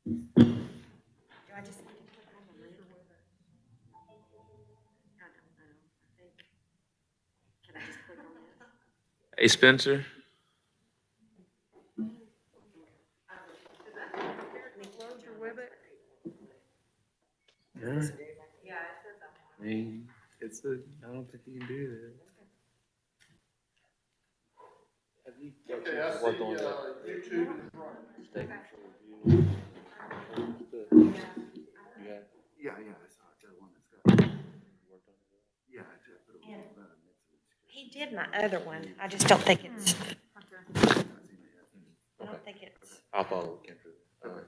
Do I just need to click on the link? I don't know. I think, can I just click on this? Hey, Spencer. Any closer with it? Yeah. I mean, I don't think you can do that. Have you Okay, I see, worked on YouTube in front. statements of review? You have Yeah, I saw it. The one that's got, worked on it? yeah, I just put it on the next He did my other one. I just don't think it's, one. I don't think it's I'll follow Kendra.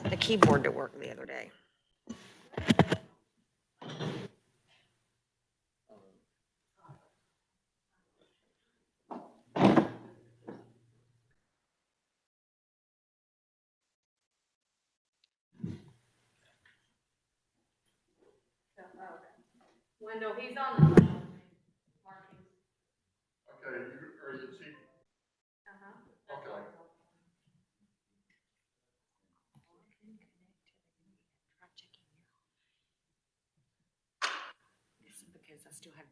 the keyboard that worked the other day. Wendell, he's on the phone. Markings. Okay, are you see? Okay. This is because I still have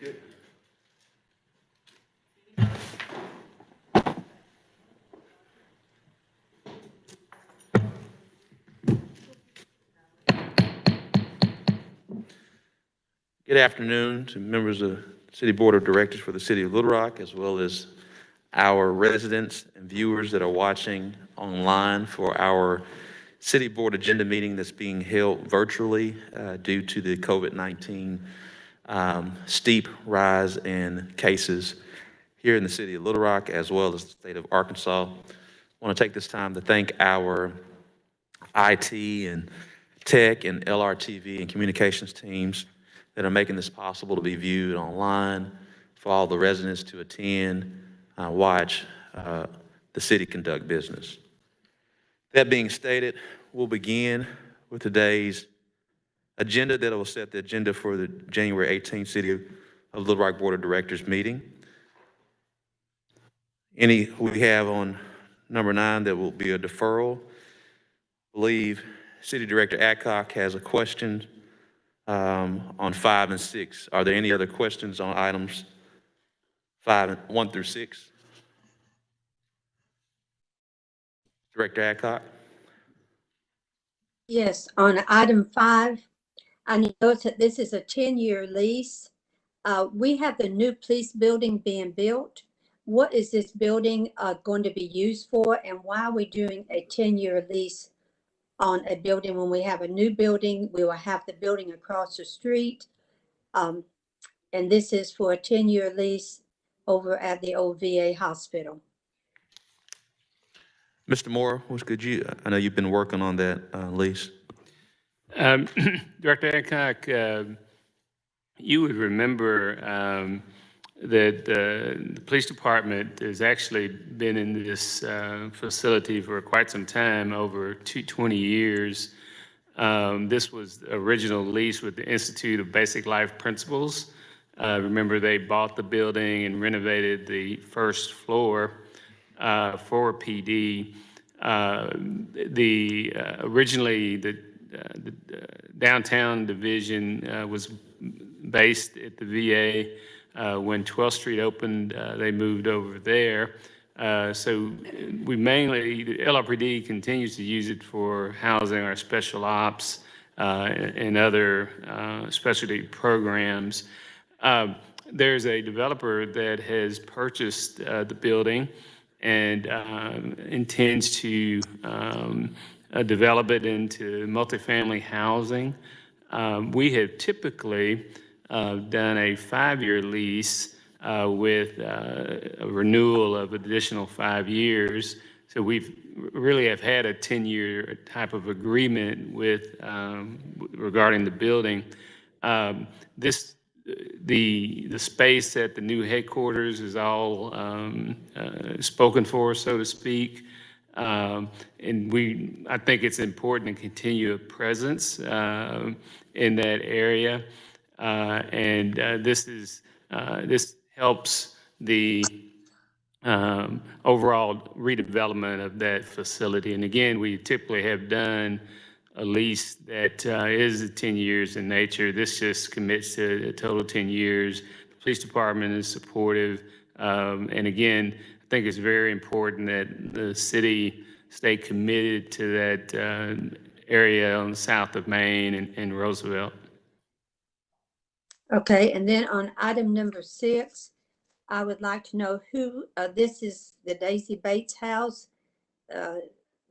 Good. Good afternoon to members of the City Board of Directors for the City of Little Rock, as well as our residents and viewers that are watching online for our City Board agenda meeting that's being held virtually due to the COVID-19 steep rise in cases here in the City of Little Rock, as well as the state of Arkansas. I want to take this time to thank our IT and tech and LRTV and communications teams that are making this possible to be viewed online, for all the residents to attend, watch the city conduct business. That being stated, we'll begin with today's agenda that will set the agenda for the January 18th City of Little Rock Board of Directors meeting. We have on number 9 that will be a deferral. I believe City Director Adcock has a question on 5 and 6. Are there any other questions on items 1 through 6? Director Adcock? Yes, on item 5, I notice that this is a 10-year lease. We have the new police building being built. What is this building going to be used for, and why are we doing a 10-year lease on a building when we have a new building? We will have the building across the street, and this is for a 10-year lease over at the old VA hospital. Mr. Moore, I know you've been working on that lease. Director Hancock, you would remember that the police department has actually been in this facility for quite some time, over 20 years. This was the original lease with the Institute of Basic Life Principles. Remember, they bought the building and renovated the first floor for PD. Originally, the downtown division was based at the VA. When 12th Street opened, they moved over there. So the LRPD continues to use it for housing our special ops and other specialty programs. There's a developer that has purchased the building and intends to develop it into multifamily housing. We have typically done a 5-year lease with a renewal of additional 5 years. So we've really have had a 10-year type of agreement with regarding the building. The space at the new headquarters is all spoken for, so to speak. And I think it's important to continue a presence in that area. This helps the overall redevelopment of that facility. And again, we typically have done a lease that is 10 years in nature. This just commits to a total 10 years. The police department is supportive. And again, I think it's very important that the city stay committed to that area on the south of Main and Roosevelt. Okay, and then on item number 6, I would like to know who, this is the Daisy Bates house,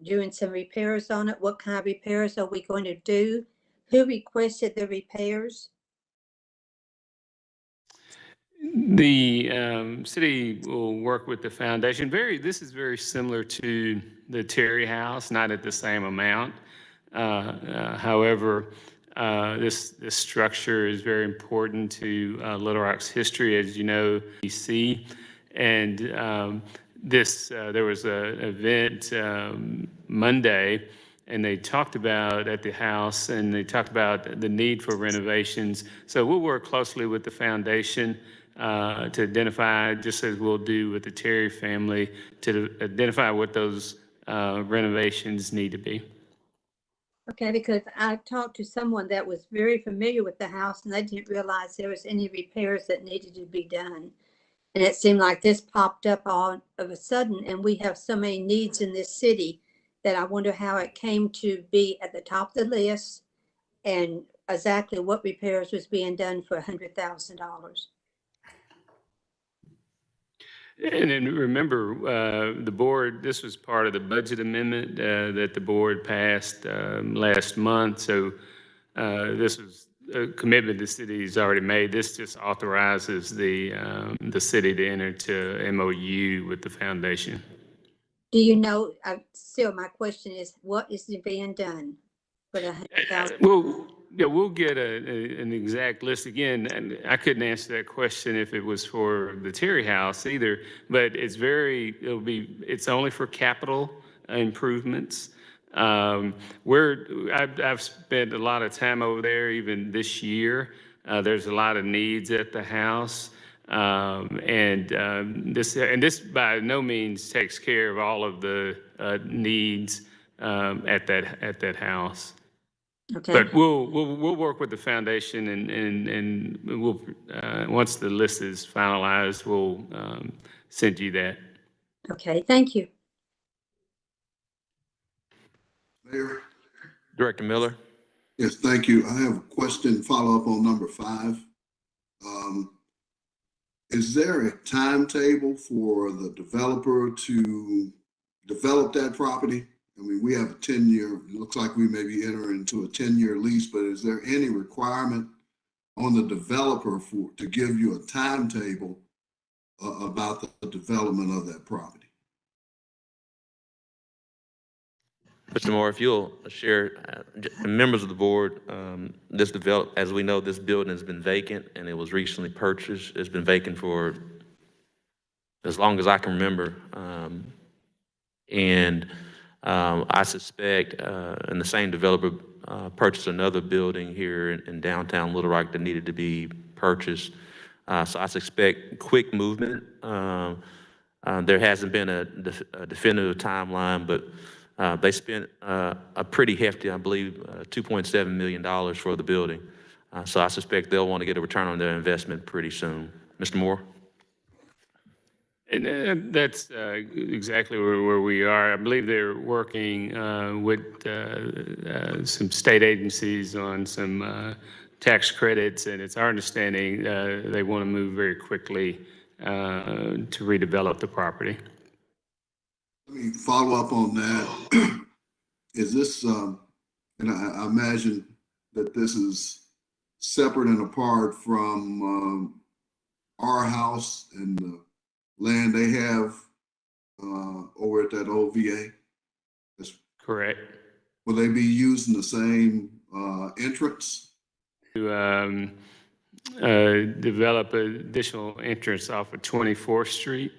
doing some repairs on it. What kind of repairs are we going to do? Who requested the repairs? The city will work with the foundation. This is very similar to the Terry House, not at the same amount. However, this structure is very important to Little Rock's history, as you know, DC. And there was an event Monday, and they talked about at the house, and they talked about the need for renovations. So we'll work closely with the foundation to identify, just as we'll do with the Terry family, to identify what those renovations need to be. Okay, because I talked to someone that was very familiar with the house and they didn't realize there was any repairs that needed to be done. And it seemed like this popped up all of a sudden, and we have so many needs in this city that I wonder how it came to be at the top of the list and exactly what repairs was being done for $100,000. And then remember, the board, this was part of the budget amendment that the board passed last month. So this was a commitment the city's already made. This just authorizes the city to enter into MOU with the foundation. Do you know, still my question is, what is being done for the $100,000? Well, yeah, we'll get an exact list again. And I couldn't answer that question if it was for the Terry House either, but it's only for capital improvements. I've spent a lot of time over there even this year. There's a lot of needs at the house. This by no means takes care of all of the needs at that house. Okay, But we'll work with the foundation and we'll once the list is finalized, we'll send you that. okay, thank you. Mayor? Director Miller? Yes, thank you. I have a question, follow up on number 5. Is there a timetable for the developer to develop that property? I mean, we have a 10-year, it looks like we may be entering into a 10-year lease, but is there any requirement on the developer to give you a timetable about the development of that property? Mr. Moore, if you'll share, members of the board, as we know, this building has been vacant and it was recently purchased. It's been vacant for as long as I can remember. I suspect, and the same developer purchased another building here in downtown Little Rock that needed to be purchased. So I suspect quick movement. There hasn't been a definitive timeline, but they spent a pretty hefty, I believe, $2.7 million for the building. So I suspect they'll want to get a return on their investment pretty soon. Mr. Moore? And that's exactly where we are. I believe they're working with some state agencies on some tax credits, and it's our understanding they want to move very quickly to redevelop the property. Let me follow up on that. Is this, and I imagine that this is separate and apart from our house and the land they have over at that old VA? Correct. Will they be using the same entrance? To develop an additional entrance off of 24th Street.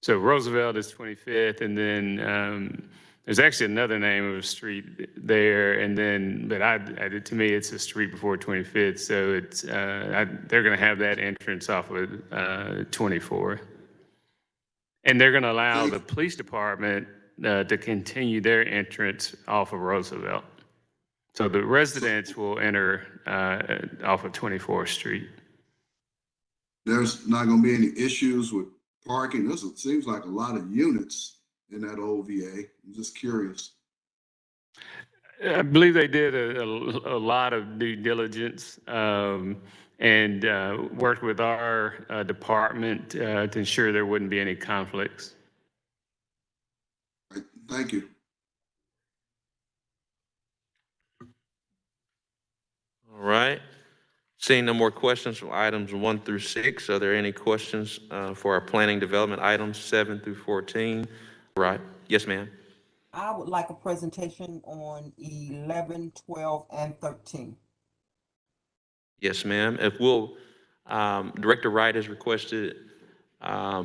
So Roosevelt is 25th, and then there's actually another name of a street there, and then, but to me, it's a street before 25th, so it's they're going to have that entrance off of 24. And they're going to allow the police department to continue their entrance off of Roosevelt. So the residents will enter off of 24th Street. There's not going to be any issues with parking. It seems like a lot of units in that old VA. I'm just curious. I believe they did a lot of due diligence and worked with our department to ensure there wouldn't be any conflicts. Right. Thank you. All right. Seeing no more questions from items 1 through 6, are there any questions for our planning development items 7 through 14? Right. Yes, ma'am. I would like a presentation on 11, 12, and 13. Yes, ma'am. If we'll, Director Wright has requested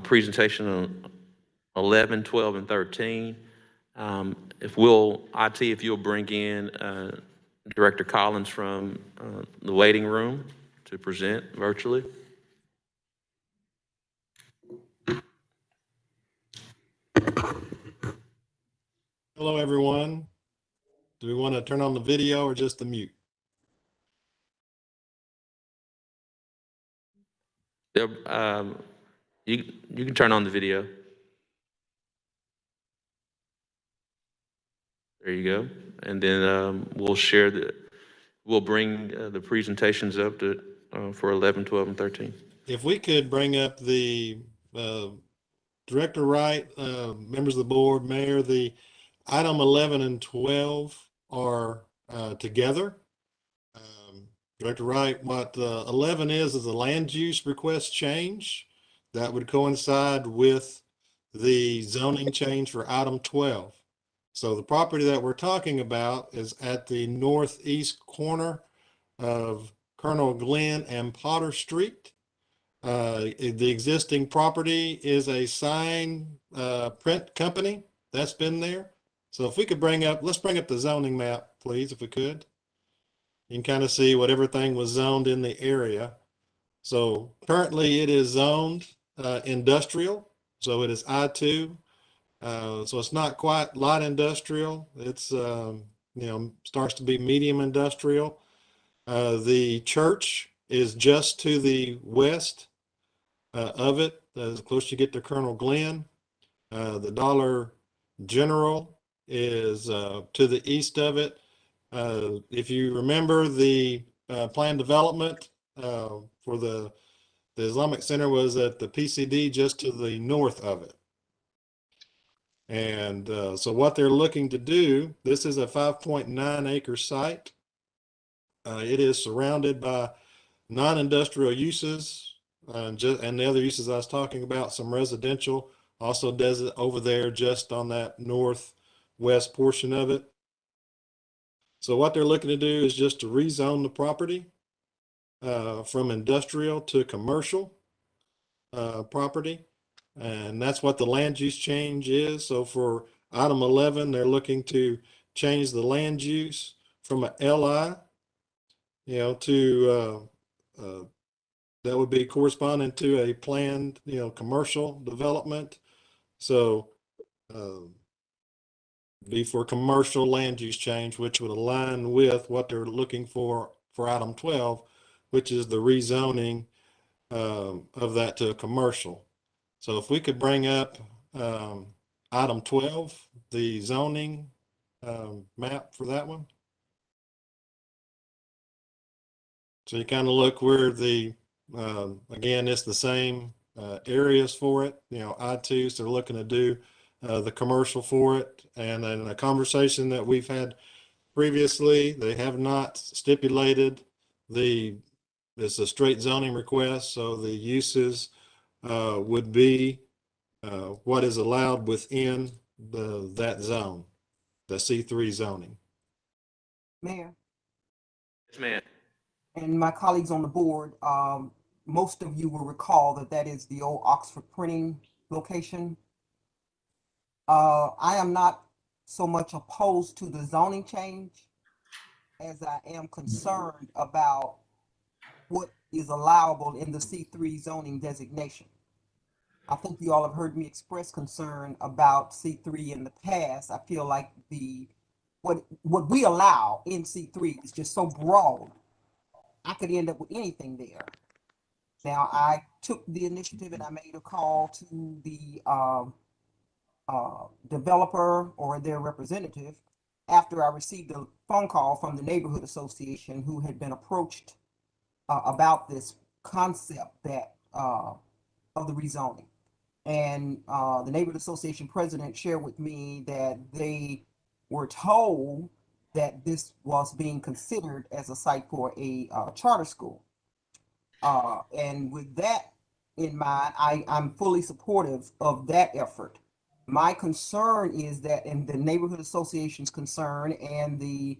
presentation on 11, 12, and 13. If you'll bring in Director Collins from the waiting room to present virtually. Hello, everyone. Do we want to turn on the video or just the mute? Yep, you can turn on the video. There you go. And then we'll bring the presentations up for 11, 12, and 13. If we could bring up the Director Wright, members of the board, Mayor, the item 11 and 12 are together. Director Wright, what 11 is a land use request change that would coincide with the zoning change for item 12. So the property that we're talking about is at the northeast corner of Colonel Glenn and Potter Street. The existing property is a sign print company that's been there. So if we could let's bring up the zoning map, please, if we could. You can kind of see what everything was zoned in the area. So currently it is zoned industrial. So it is I-2. So it's not quite light industrial. It's, starts to be medium industrial. The church is just to the west of it, as close as you get to Colonel Glenn. The Dollar General is to the east of it. If you remember, the planned development for the Islamic Center was at the PCD just to the north of it. And so what they're looking to do, this is a 5.9 acre site. It is surrounded by non-industrial uses and the other uses I was talking about, some residential, also does it over there just on that northwest portion of it. So what they're looking to do is just to rezone the property from industrial to commercial property. And that's what the land use change is. So for item 11, they're looking to change the land use from a LI, to that would be corresponding to a planned, commercial development. So be for commercial land use change, which would align with what they're looking for item 12, which is the rezoning of that to a commercial. So if we could bring up item 12, the zoning map for that one. So you kind of look where the, again, it's the same areas for it, I-2, so they're looking to do the commercial for it. And in a conversation that we've had previously, they have not stipulated it's a straight zoning request, so the uses would be what is allowed within that zone, the C3 zoning. Mayor Yes, ma'am. and my colleagues on the board, most of you will recall that is the old Oxford printing location. I am not so much opposed to the zoning change as I am concerned about what is allowable in the C3 zoning designation. I think you all have heard me express concern about C3 in the past. I feel like what we allow in C3 is just so broad. I could end up with anything there. Now, I took the initiative and I made a call to the developer or their representative after I received a phone call from the neighborhood association who had been approached about this concept that of the rezoning. And the neighborhood association president shared with me that they were told that this was being considered as a site for a charter school. And with that in mind, I'm fully supportive of that effort. My concern is that, and the neighborhood association's concern and the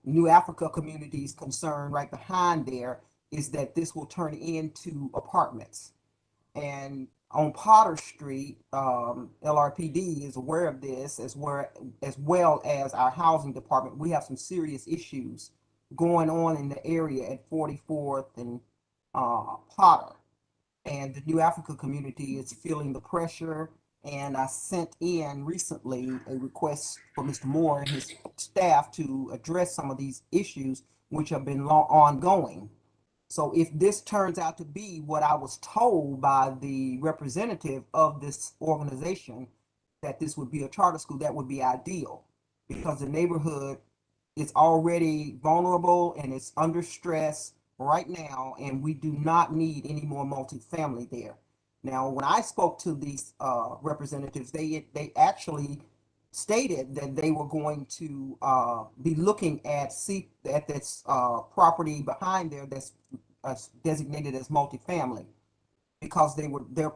New Africa community's concern right behind there is that this will turn into apartments. And on Potter Street, LRPD is aware of this as well as our housing department. We have some serious issues going on in the area at 44th and Potter. And the New Africa community is feeling the pressure And I sent in recently a request for Mr. Moore and his staff to address some of these issues which have been ongoing. So if this turns out to be what I was told by the representative of this organization, that this would be a charter school, that would be ideal, because the neighborhood is already vulnerable and it's under stress right now, and we do not need any more multifamily there. Now, when I spoke to these representatives, they actually stated that they were going to be looking at this property behind there that's designated as multifamily, because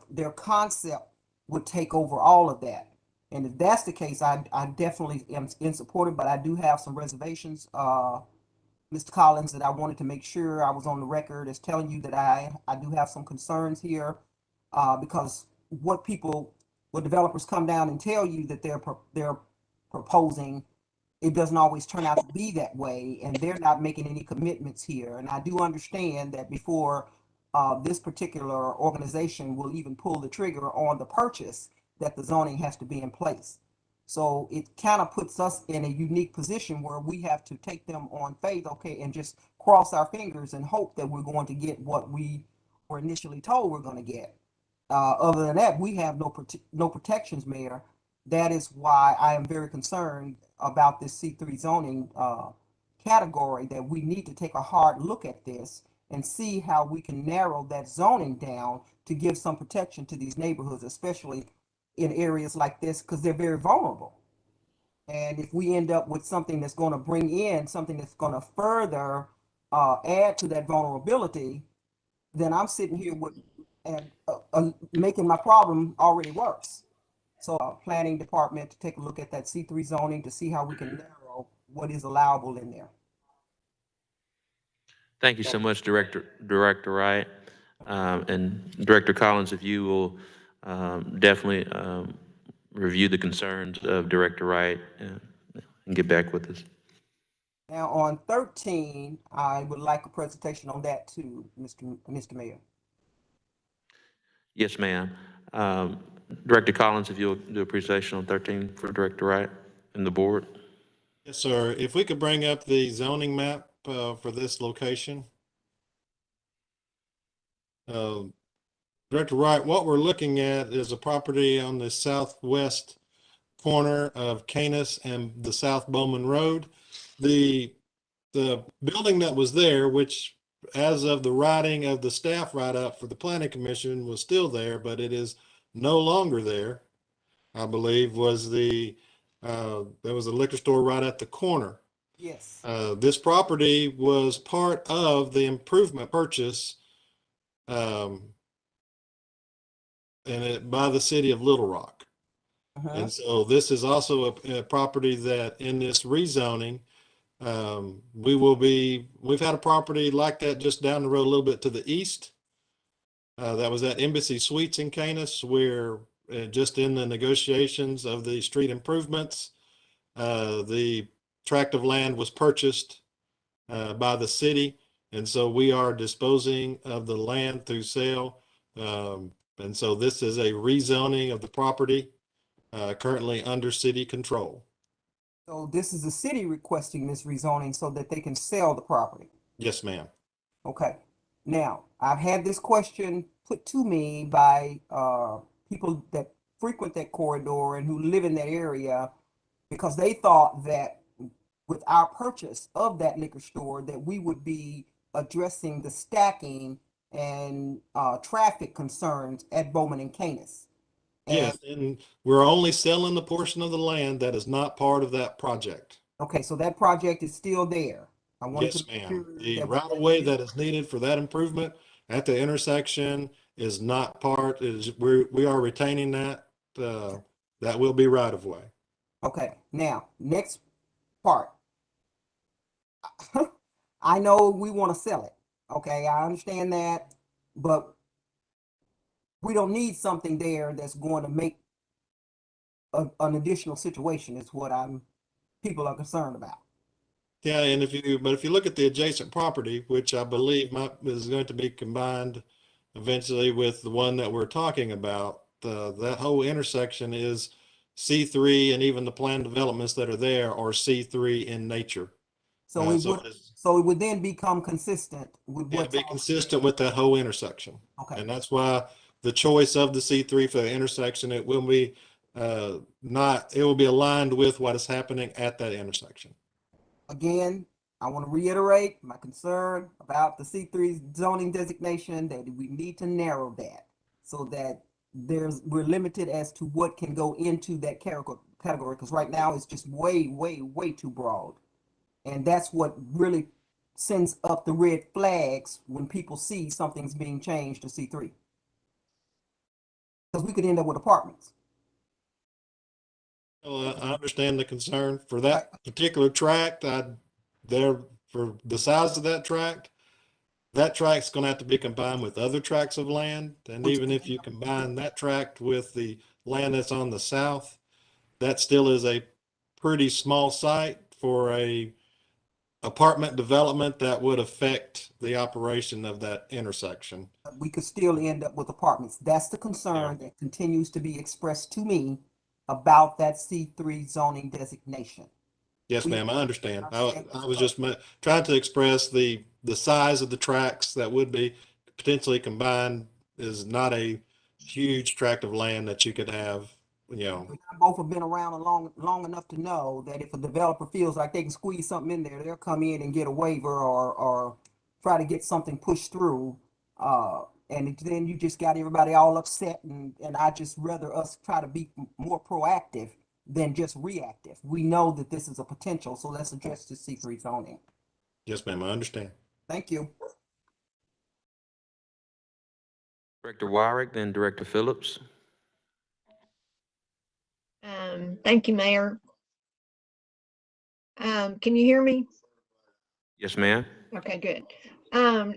their concept would take over all of that. And if that's the case, I definitely am in support of it, but I do have some reservations, Mr. Collins, that I wanted to make sure I was on the record as telling you that I do have some concerns here, because what developers come down and tell you that they're proposing, it doesn't always turn out to be that way, and they're not making any commitments here. And I do understand that before this particular organization will even pull the trigger on the purchase, that the zoning has to be in place. So it kind of puts us in a unique position where we have to take them on faith, okay, and just cross our fingers and hope that we're going to get what we were initially told we're going to get. Other than that, we have no protections, Mayor. That is why I am very concerned about this C3 zoning category, that we need to take a hard look at this and see how we can narrow that zoning down to give some protection to these neighborhoods, especially in areas like this, because they're very vulnerable. And if we end up with something that's going to bring in something that's going to further add to that vulnerability, then I'm sitting here with and making my problem already worse. So planning department to take a look at that C3 zoning to see how we can narrow what is allowable in there. Thank you so much, Director Wright. And Director Collins, if you will definitely review the concerns of Director Wright and get back with us. Now on 13, I would like a presentation on that too, Mr. Mayor. Yes, ma'am. Director Collins, if you'll do a presentation on 13 for Director Wright and the board. Yes, sir. If we could bring up the zoning map for this location. Director Wright, what we're looking at is a property on the southwest corner of Canis and the South Bowman Road. The building that was there, which as of the writing of the staff write-up for the Planning Commission was still there, but it is no longer there, I believe, was there was a liquor store right at the corner. Yes. This property was part of the improvement purchase by the city of Little Rock. And so this is also a property that in this rezoning, we've had a property like that just down the road a little bit to the east. That was at Embassy Suites in Canis, where just in the negotiations of the street improvements, the tract of land was purchased by the city. And so we are disposing of the land through sale. And so this is a rezoning of the property currently under city control. So this is the city requesting this rezoning so that they can sell the property. Yes, ma'am. Okay. Now, I've had this question put to me by people that frequent that corridor and who live in that area, because they thought that with our purchase of that liquor store that we would be addressing the stacking and traffic concerns at Bowman and Canis. Yes, and we're only selling the portion of the land that is not part of that project. Okay, so that project is still there. I wanted Yes, to make ma'am. sure The that right of way that is needed for that improvement at the intersection is not part, we are retaining that. That will be right of way. Okay, now, next part. I know we want to sell it. Okay, I understand that, but we don't need something there that's going to make an additional situation is what people are concerned about. Yeah, and if you look at the adjacent property, which I believe is going to be combined eventually with the one that we're talking about, that whole intersection is C3, and even the planned developments that are there are C3 in nature. So it So would, so it would then become consistent with it'd what's be consistent with that whole intersection. okay. And that's why the choice of the C3 for the intersection, it will be it will be aligned with what is happening at that intersection. Again, I want to reiterate my concern about the C3 zoning designation, that we need to narrow that so that we're limited as to what can go into that category, because right now it's just way, way, way too broad. And that's what really sends up the red flags when people see something's being changed to C3. Because we could end up with apartments. Well, I understand the concern for that particular tract. For the size of that tract's going to have to be combined with other tracts of land. And even if you combine that tract with the land that's on the south, that still is a pretty small site for a apartment development that would affect the operation of that intersection. We could still end up with apartments. That's the concern that continues to be expressed to me about that C3 zoning designation. Yes, ma'am, I understand. I was just trying to express the size of the tracts that would be potentially combined is not a huge tract of land that you could have, Both have been around long enough to know that if a developer feels like they can squeeze something in there, they'll come in and get a waiver or try to get something pushed through. And then you just got everybody all upset, and I just rather us try to be more proactive than just reactive. We know that this is a potential, so let's address the C3 zoning. Yes, ma'am, I understand. Thank you. Director Wyrick, then Director Phillips. Thank you, Mayor. Can you hear me? Yes, ma'am. Okay, good. I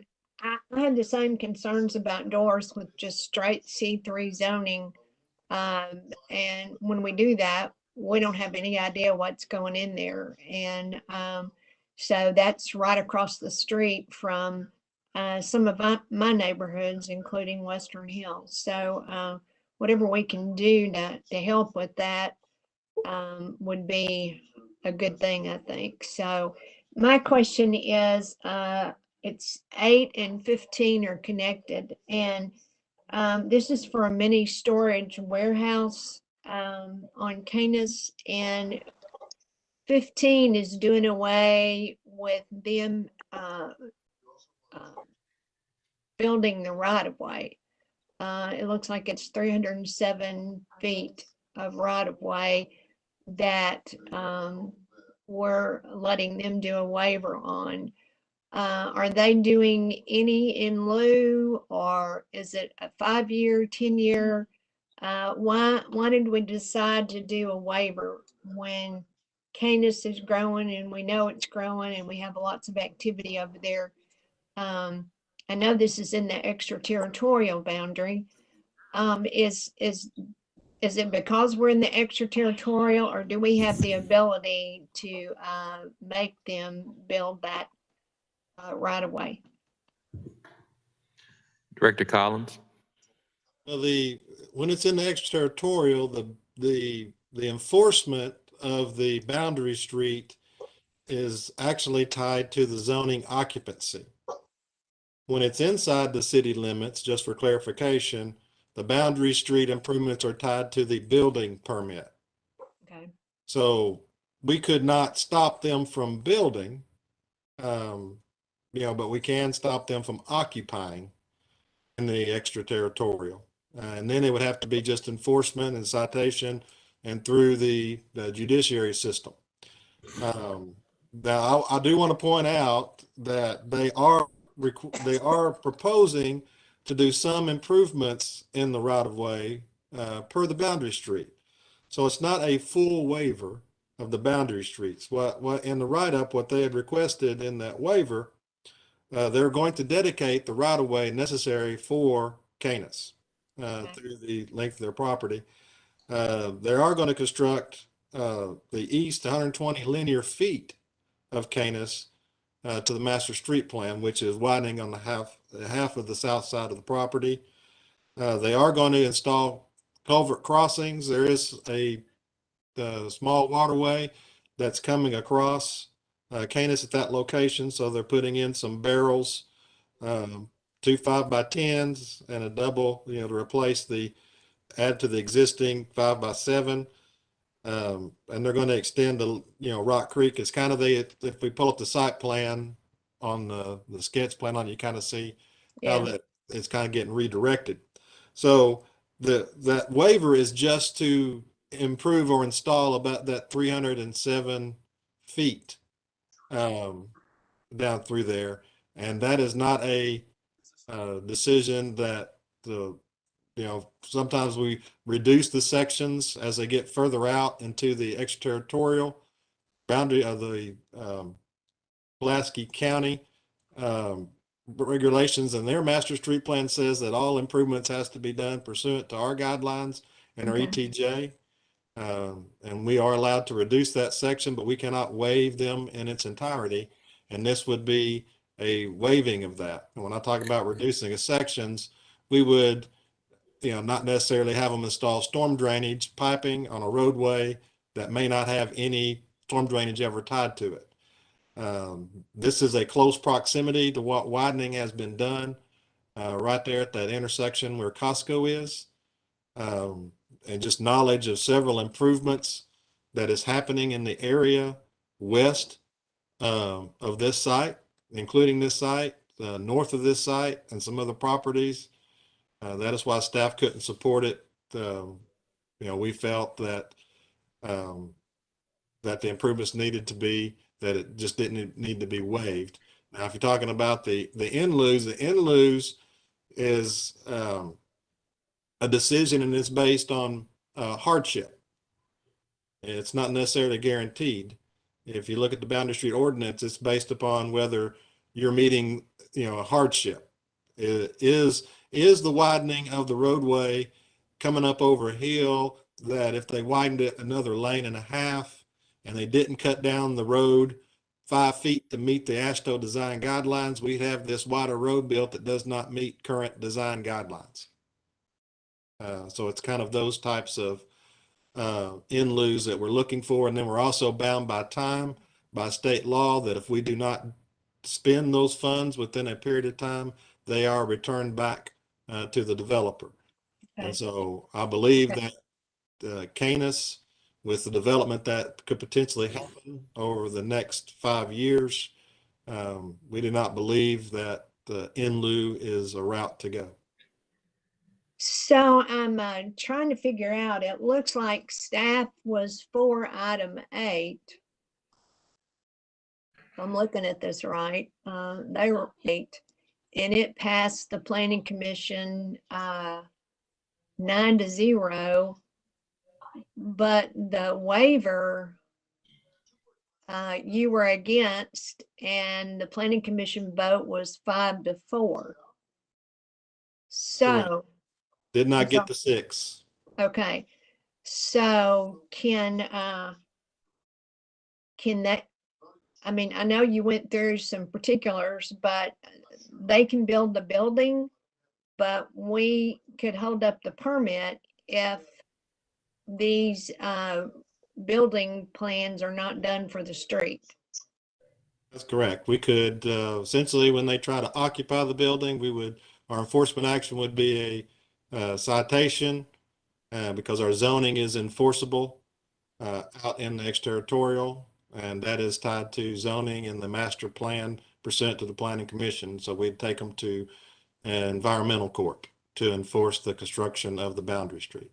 had the same concerns about doors with just straight C3 zoning. And when we do that, we don't have any idea what's going in there. And so that's right across the street from some of my neighborhoods, including Western Hills. So whatever we can do to help with that would be a good thing, I think. So my question is, it's 8 and 15 are connected, and this is for a mini storage warehouse on Canis, and 15 is doing away with them building the right of way. It looks like it's 307 feet of right of way that we're letting them do a waiver on. Are they doing any in lieu, or is it a 5-year, 10-year? Why did we decide to do a waiver when Canis is growing and we know it's growing and we have lots of activity over there? I know this is in the extraterritorial boundary. Is it because we're in the extraterritorial, or do we have the ability to make them build that right away? Director Collins. Well, when it's in the extraterritorial, the enforcement of the boundary street is actually tied to the zoning occupancy. When it's inside the city limits, just for clarification, the boundary street improvements are tied to the building permit. Okay. So we could not stop them from building, but we can stop them from occupying in the extraterritorial. And then it would have to be just enforcement and citation and through the judiciary system. Now, I do want to point out that they are proposing to do some improvements in the right of way per the boundary street. So it's not a full waiver of the boundary streets. What in the write-up, what they had requested in that waiver, they're going to dedicate the right of way necessary for Canis through the length of their property. They are going to construct the east 120 linear feet of Canis to the master street plan, which is widening on the half of the south side of the property. They are going to install culvert crossings. There is a small waterway that's coming across Canis at that location. So they're putting in some barrels, 2 5x10s and a double, to replace add to the existing 5x7. And they're going to extend Rock Creek. It's kind of if we pull up the site plan on the sketch plan on, you kind of see how Yeah. that it's kind of getting redirected. So that waiver is just to improve or install about that 307 feet down through there. And that is not a decision that sometimes we reduce the sections as they get further out into the extraterritorial boundary of the Pulaski County regulations, and their master street plan says that all improvements has to be done pursuant to our guidelines and our Okay. ETJ. And we are allowed to reduce that section, but we cannot waive them in its entirety. And this would be a waiving of that. And when I talk about reducing the sections, we would not necessarily have them install storm drainage piping on a roadway that may not have any storm drainage ever tied to it. This is a close proximity to what widening has been done right there at that intersection where Costco is. And just knowledge of several improvements that is happening in the area west of this site, including this site, north of this site, and some other properties. That is why staff couldn't support it. We felt that that the improvements needed to be, that it just didn't need to be waived. Now, if you're talking about the in-lieu, the in-lieu is a decision, and it's based on hardship. It's not necessarily guaranteed. If you look at the Boundary Street ordinance, it's based upon whether you're meeting, a hardship. Is the widening of the roadway coming up over a hill that if they widened it another lane and a half and they didn't cut down the road 5 feet to meet the AASHTO design guidelines, we'd have this wider road built that does not meet current design guidelines. So it's kind of those types of in-lieu that we're looking for. And then we're also bound by time, by state law, that if we do not spend those funds within a period of time, they are returned back to the developer. Okay. And so I believe that Canis, with the development that could potentially happen over the next 5 years, we do not believe that the in-lieu is a route to go. So I'm trying to figure out, it looks like staff was for item 8. I'm looking at this right. They were 8, and it passed the planning commission 9-0. But the waiver you were against, and the planning commission vote was 5-4. So Did not I'm get the 6. okay. So can that, I mean, I know you went through some particulars, but they can build the building, but we could hold up the permit if these building plans are not done for the street. That's correct. We could essentially, when they try to occupy the building, our enforcement action would be a citation because our zoning is enforceable out in the extraterritorial, and that is tied to zoning and the master plan pursuant to the planning commission. So we'd take them to an environmental court to enforce the construction of the boundary street.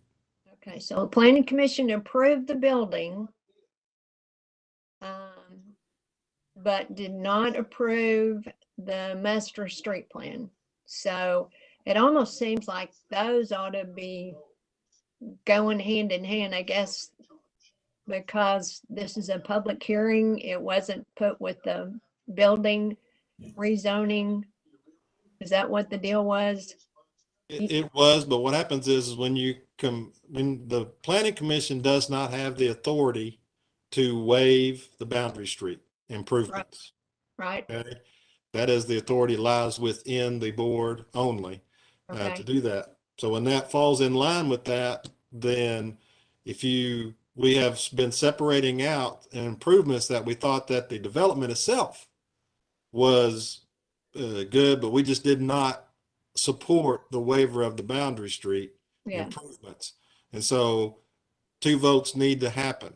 Okay, so the planning commission approved the building, but did not approve the master street plan. So it almost seems like those ought to be going hand in hand, I guess, because this is a public hearing. It wasn't put with the building rezoning. Is that what the deal was? It was, but what happens is when the planning commission does not have the authority to waive the boundary street improvements. Right. Okay? That is, the authority lies within the board only to Okay. do that. So when that falls in line with that, then we have been separating out improvements that we thought that the development itself was good, but we just did not support the waiver of the Boundary Street Yeah. improvements. And so 2 votes need to happen.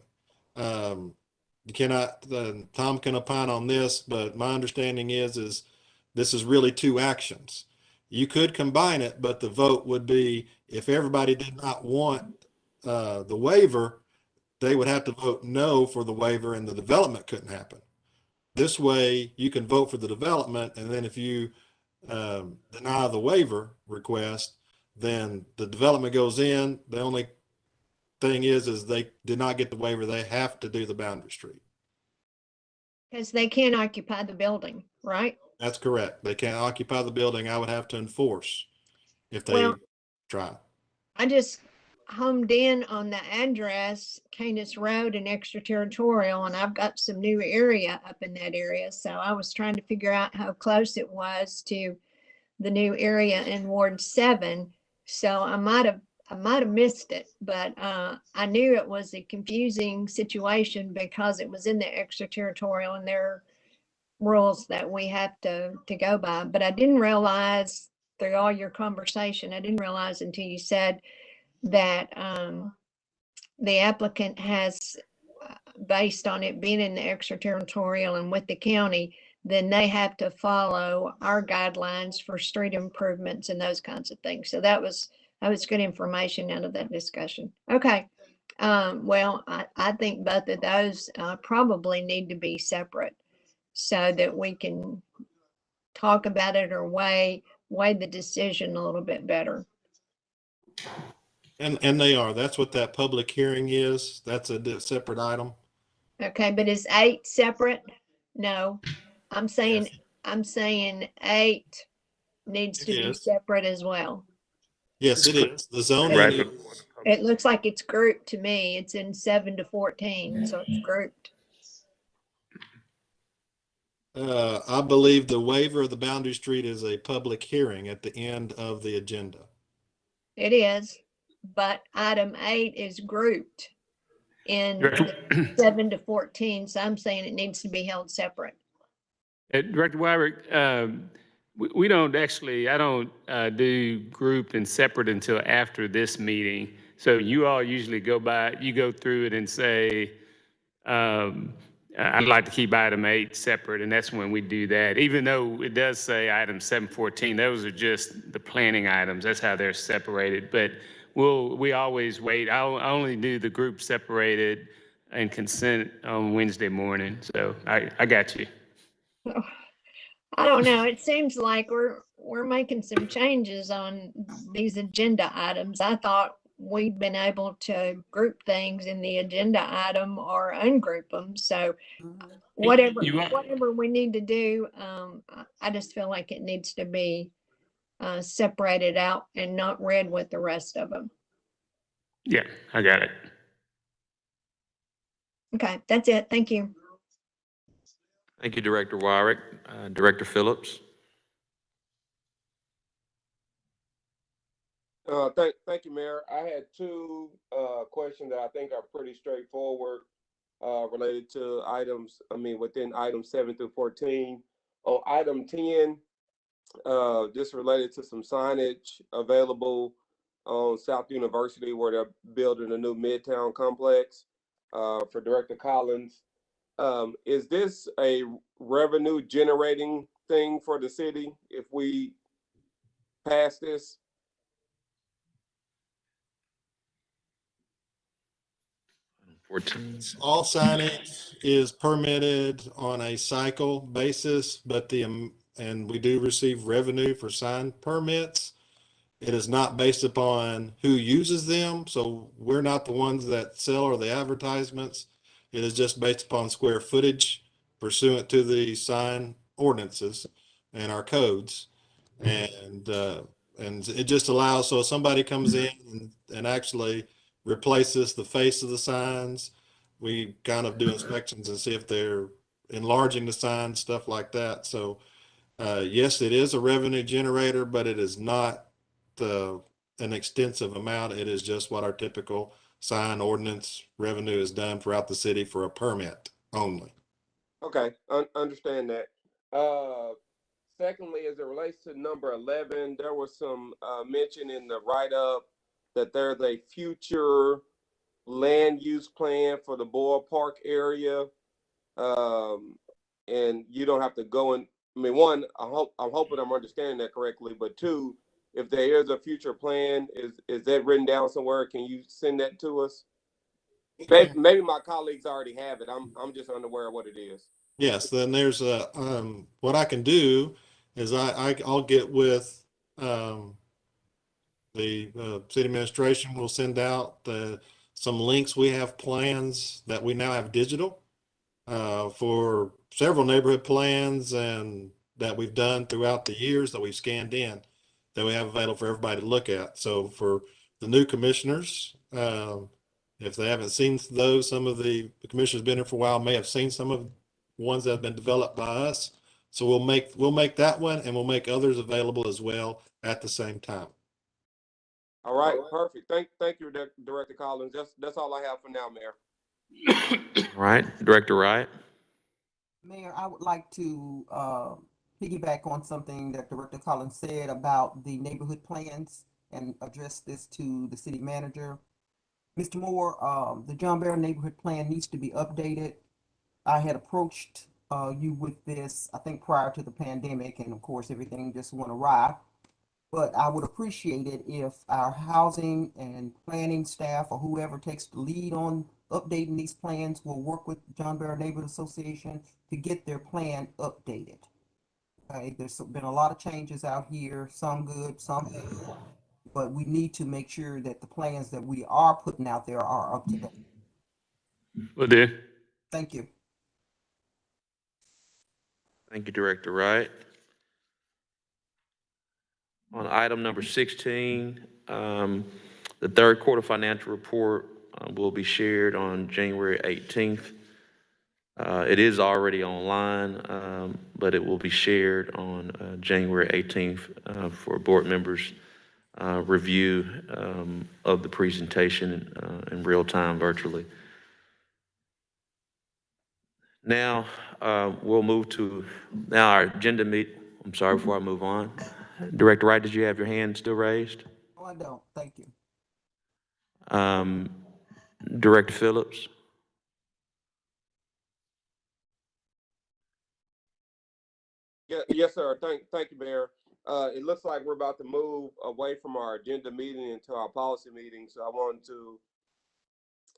You cannot, Tom can opine on this, but my understanding is this is really 2 actions. You could combine it, but the vote would be, if everybody did not want the waiver, they would have to vote no for the waiver and the development couldn't happen. This way you can vote for the development, and then if you deny the waiver request, then the development goes in. The only thing is they did not get the waiver. They have to do the Boundary Street. Because they can't occupy the building, right? That's correct. They can't occupy the building. I would have to enforce if they Well, try. I just homed in on the address, Canis Road and Extraterritorial, and I've got some new area up in that area. So I was trying to figure out how close it was to the new area in Ward 7. So I might have missed it, but I knew it was a confusing situation because it was in the extraterritorial and there are rules that we have to go by. But I didn't realize through all your conversation, I didn't realize until you said that the applicant has, based on it being in the extraterritorial and with the county, then they have to follow our guidelines for street improvements and those kinds of things. So that was good information out of that discussion. Okay. Well, I think both of those probably need to be separate so that we can talk about it or weigh the decision a little bit better. And they are. That's what that public hearing is. That's a separate item. Okay, but is 8 separate? No, I'm saying, Yes. I'm saying 8 needs to It be is. separate as well. Yes, it is. The zoning Right. is, It looks like it's grouped to me. It's in 7 to 14, so it's grouped. I believe the waiver of the Boundary Street is a public hearing at the end of the agenda. It is, but item 8 is grouped in Director 7 to 14, so I'm saying it needs to be held separate. Director Wyrick, we don't actually, I don't do group and separate until after this meeting. So you all usually go through it and say, I'd like to keep item 8 separate, and that's when we do that. Even though it does say item 714, those are just the planning items. That's how they're separated. But we always wait. I only do the group separated and consent on Wednesday morning. So I got you. I don't know. It seems like we're making some changes on these agenda items. I thought we'd been able to group things in the agenda item or ungroup them. So whatever we need to do, I just feel like it needs to be separated out and not read with the rest of them. Yeah, I got it. Okay, that's it. Thank you. Thank you, Director Wyrick. Director Phillips. Thank you, Mayor. I had 2 questions that I think are pretty straightforward related to within items 7 through 14. On item 10, just related to some signage available on South University where they're building a new Midtown complex for Director Collins. Is this a revenue generating thing for the city if we pass this? all signage is permitted on a cycle basis, but and we do receive revenue for sign permits. It is not based upon who uses them. So we're not the ones that sell or the advertisements. It is just based upon square footage pursuant to the sign ordinances and our codes. And it just allows, so if somebody comes in and actually replaces the face of the signs, we kind of do inspections and see if they're enlarging the signs, stuff like that. So yes, it is a revenue generator, but it is not an extensive amount. It is just what our typical sign ordinance revenue is done throughout the city for a permit only. Okay, understand that. Secondly, as it relates to number 11, there was some mention in the write-up that there's a future land use plan for the ballpark area. And you don't have to go in. I mean, one, I'm hoping I'm understanding that correctly, but two, if there is a future plan, is that written down somewhere? Can you send that to us? Maybe my colleagues already have it. I'm just unaware of what it is. Yes, then there's a, what I can do is I'll get with, the city administration will send out some links. We have plans that we now have digital for several neighborhood plans and that we've done throughout the years that we've scanned in that we have available for everybody to look at. So for the new commissioners, if they haven't seen those, some of the commissioners been here for a while may have seen some of the ones that have been developed by us. So we'll make that one and we'll make others available as well at the same time. All right, perfect. Thank you, Director Collins. That's all I have for now, Mayor. All right, Director Wright. Mayor, I would like to piggyback on something that Director Collins said about the neighborhood plans and address this to the city manager. Mr. Moore, the John Barrow neighborhood plan needs to be updated. I had approached you with this, I think, prior to the pandemic, and of course, everything just went awry. But I would appreciate it if our housing and planning staff or whoever takes the lead on updating these plans will work with John Barrow Neighborhood Association to get their plan updated. Okay, there's been a lot of changes out here, some good, some bad, but we need to make sure that the plans that we are putting out there are up to date. Will do. Thank you. Thank you, Director Wright. On item number 16, the third quarter financial report will be shared on January 18th. It is already online, but it will be shared on January 18th for board members' review of the presentation in real time virtually. Now, we'll move to our agenda I'm sorry, before I move on. Director Wright, did you have your hand still raised? No, I don't. Thank you. Director Phillips? Yeah, yes, sir. Thank you, Mayor. It looks like we're about to move away from our agenda meeting into our policy meeting. So I wanted to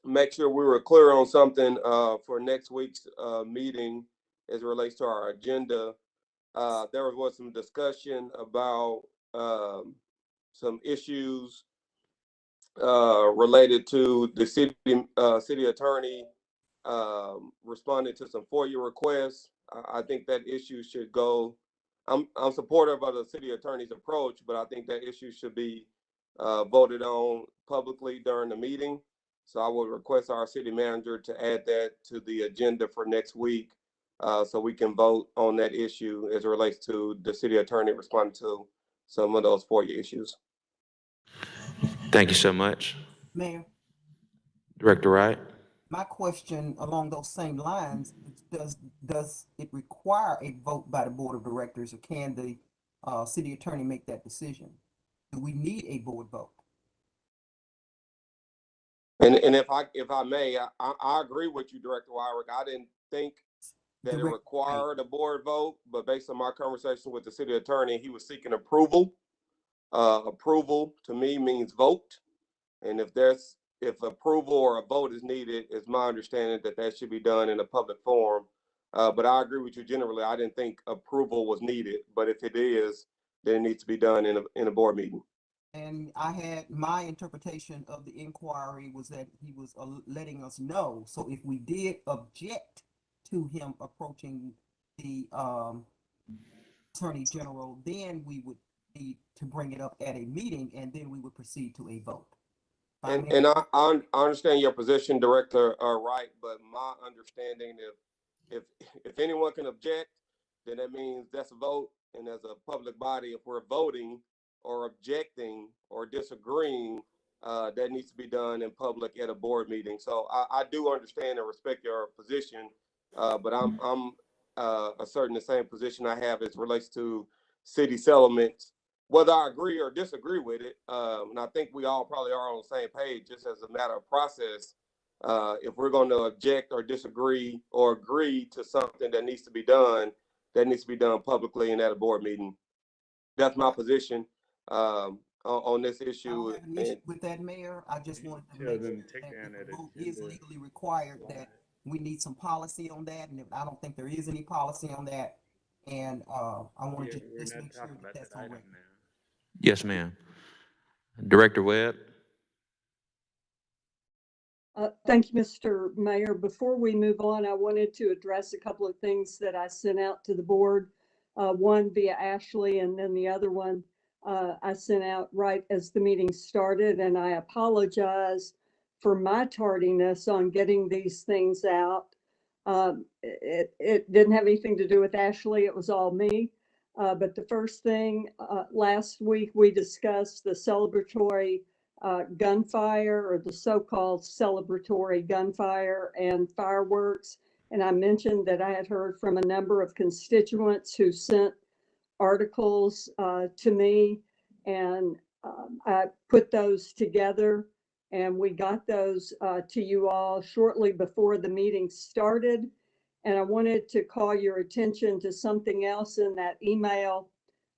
make sure we were clear on something for next week's meeting as it relates to our agenda. There was some discussion about some issues related to the city attorney responding to some FOIA requests. I think that issue should go. I'm supportive of the city attorney's approach, but I think that issue should be voted on publicly during the meeting. So I would request our city manager to add that to the agenda for next week, so we can vote on that issue as it relates to the city attorney responding to some of those FOIA issues. Thank you so much. Mayor, Director Wright? my question along those same lines, does it require a vote by the board of directors, or can the city attorney make that decision? Do we need a board vote? And if I may, I agree with you, Director Wyrick. I didn't think that it required a board vote, but based on my conversation with the city attorney, he was seeking approval. Approval to me means vote, and if approval or a vote is needed, it's my understanding that should be done in a public forum. But I agree with you generally. I didn't think approval was needed, but if it is, then it needs to be done in a board meeting. And I had my interpretation of the inquiry was that he was letting us know. So if we did object to him approaching the attorney general, then we would need to bring it up at a meeting, and then we would proceed to a vote. And I understand your position, Director Wright, but my understanding, if anyone can object, then that means that's a vote, and as a public body, if we're voting, or objecting or disagreeing, that needs to be done in public at a board meeting. So I do understand and respect your position, but I'm asserting the same position I have as relates to city settlements, whether I agree or disagree with it. And I think we all probably are on the same page, just as a matter of process. If we're going to object or disagree or agree to something that needs to be done, that needs to be done publicly and at a board meeting. That's my position on this I don't issue. have an issue with that, Mayor. I just wanted to Tell make them sure to take that down if that a vote is agenda. legally required, that we need some policy on that, and if, I don't think there is any policy on that. And I want to We're just not make sure talking that about that's that on item record. now. Yes, ma'am. Director Webb? Thank you, Mr. Mayor. Before we move on, I wanted to address a couple of things that I sent out to the board. One via Ashley, and then the other one I sent out right as the meeting started, and I apologize for my tardiness on getting these things out. It didn't have anything to do with Ashley, it was all me. But the first thing, last week we discussed the celebratory gunfire, or the so-called celebratory gunfire and fireworks. And I mentioned that I had heard from a number of constituents who sent articles to me, and I put those together, and we got those to you all shortly before the meeting started. And I wanted to call your attention to something else in that email.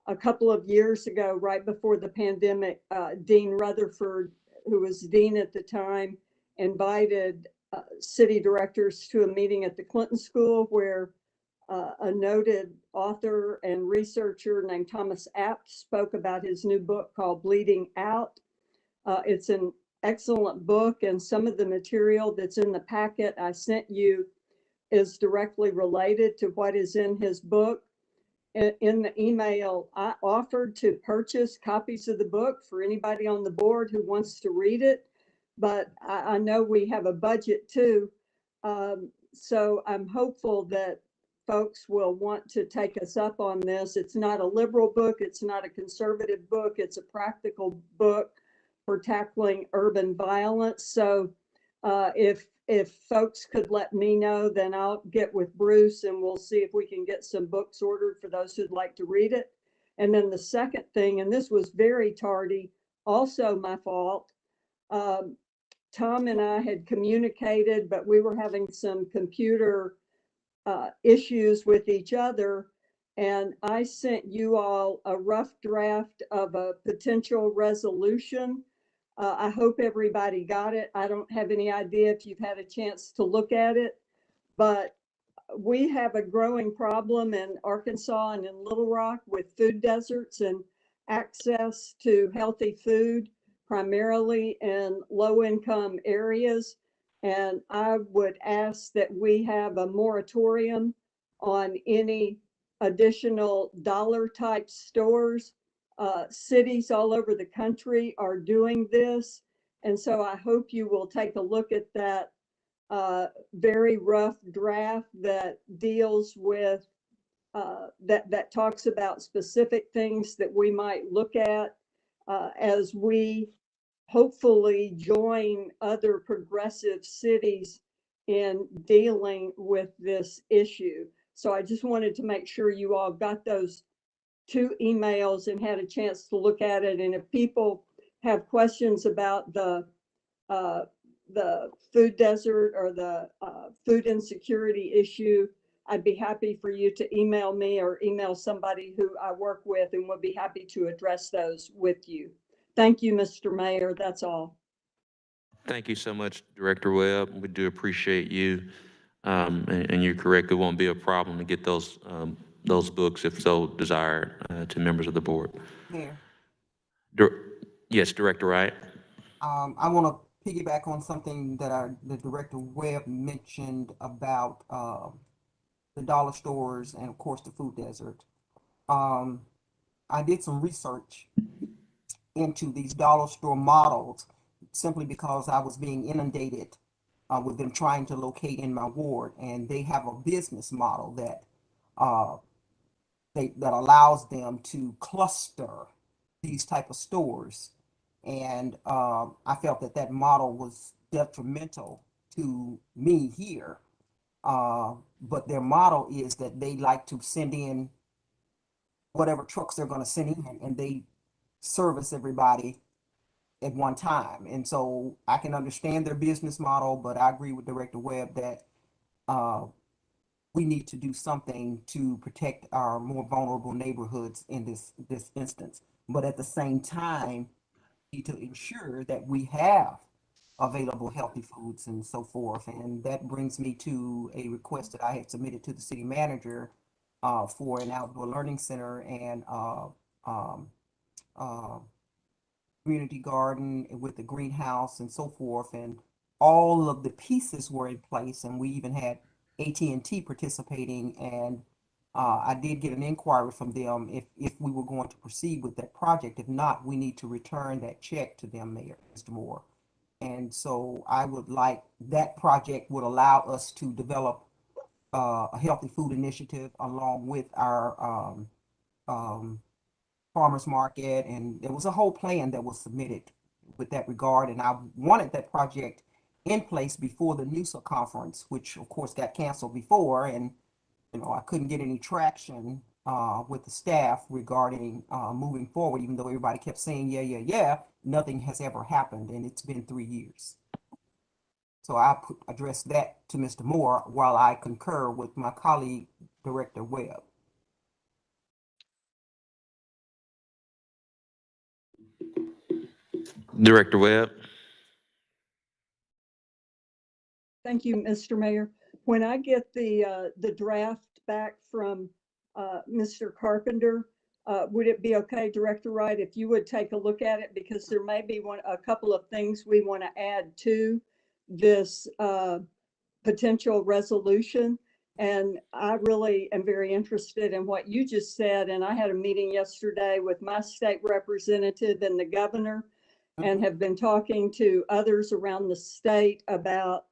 A couple of years ago, right before the pandemic, Dean Rutherford, who was dean at the time, invited city directors to a meeting at the Clinton School, where a noted author and researcher named Thomas Apt spoke about his new book called Bleeding Out. It's an excellent book, and some of the material that's in the packet I sent you is directly related to what is in his book. In the email, I offered to purchase copies of the book for anybody on the board who wants to read it, but I know we have a budget too. So I'm hopeful that folks will want to take us up on this. It's not a liberal book, it's not a conservative book, it's a practical book for tackling urban violence. So if folks could let me know, then I'll get with Bruce and we'll see if we can get some books ordered for those who'd like to read it. And then the second thing, and this was very tardy, also my fault. Tom and I had communicated, but we were having some computer issues with each other. And I sent you all a rough draft of a potential resolution. I hope everybody got it. I don't have any idea if you've had a chance to look at it, but we have a growing problem in Arkansas and in Little Rock with food deserts and access to healthy food, primarily in low-income areas. And I would ask that we have a moratorium on any additional dollar-type stores. Cities all over the country are doing this. And so I hope you will take a look at that very rough draft that deals with that talks about specific things that we might look at as we hopefully join other progressive cities in dealing with this issue. So I just wanted to make sure you all got those two emails and had a chance to look at it. And if people have questions about uh, the food desert or the food insecurity issue, I'd be happy for you to email me or email somebody who I work with, and we'll be happy to address those with you. Thank you, Mr. Mayor. That's all. Thank you so much, Director Webb. We do appreciate you. And you're correct, it won't be a problem to get those books, if so desired, to members of the board. Mayor, Yes, Director Wright. I want to piggyback on something that the Director Webb mentioned about the dollar stores and of course the food desert. I did some research into these dollar store models simply because I was being inundated with them trying to locate in my ward, and they have a business model that that allows them to cluster these type of stores. And I felt that that model was detrimental to me here. But their model is that they like to send in whatever trucks they're going to send in, and they service everybody at one time. And so I can understand their business model, but I agree with Director Webb that we need to do something to protect our more vulnerable neighborhoods in this instance. But at the same time, we need to ensure that we have available healthy foods and so forth. And that brings me to a request that I had submitted to the city manager for an outdoor learning center and um, uh, community garden with the greenhouse and so forth. And all of the pieces were in place, and we even had AT&T participating. And I did get an inquiry from them if we were going to proceed with that project. If not, we need to return that check to them, Mayor, Mr. Moore. And so I would like, that project would allow us to develop a healthy food initiative along with our farmers market. And there was a whole plan that was submitted with that regard. And I wanted that project in place before the NUSA conference, which of course got canceled before. And, you know, I couldn't get any traction with the staff regarding moving forward, even though everybody kept saying, yeah, nothing has ever happened. And it's been 3 years. So I addressed that to Mr. Moore while I concur with my colleague, Director Webb. Director Webb. Thank you, Mr. Mayor. When I get the draft back from Mr. Carpenter, would it be okay, Director Wright, if you would take a look at it? Because there may be a couple of things we want to add to this potential resolution. And I really am very interested in what you just said. And I had a meeting yesterday with my state representative and the governor, and have been talking to others around the state about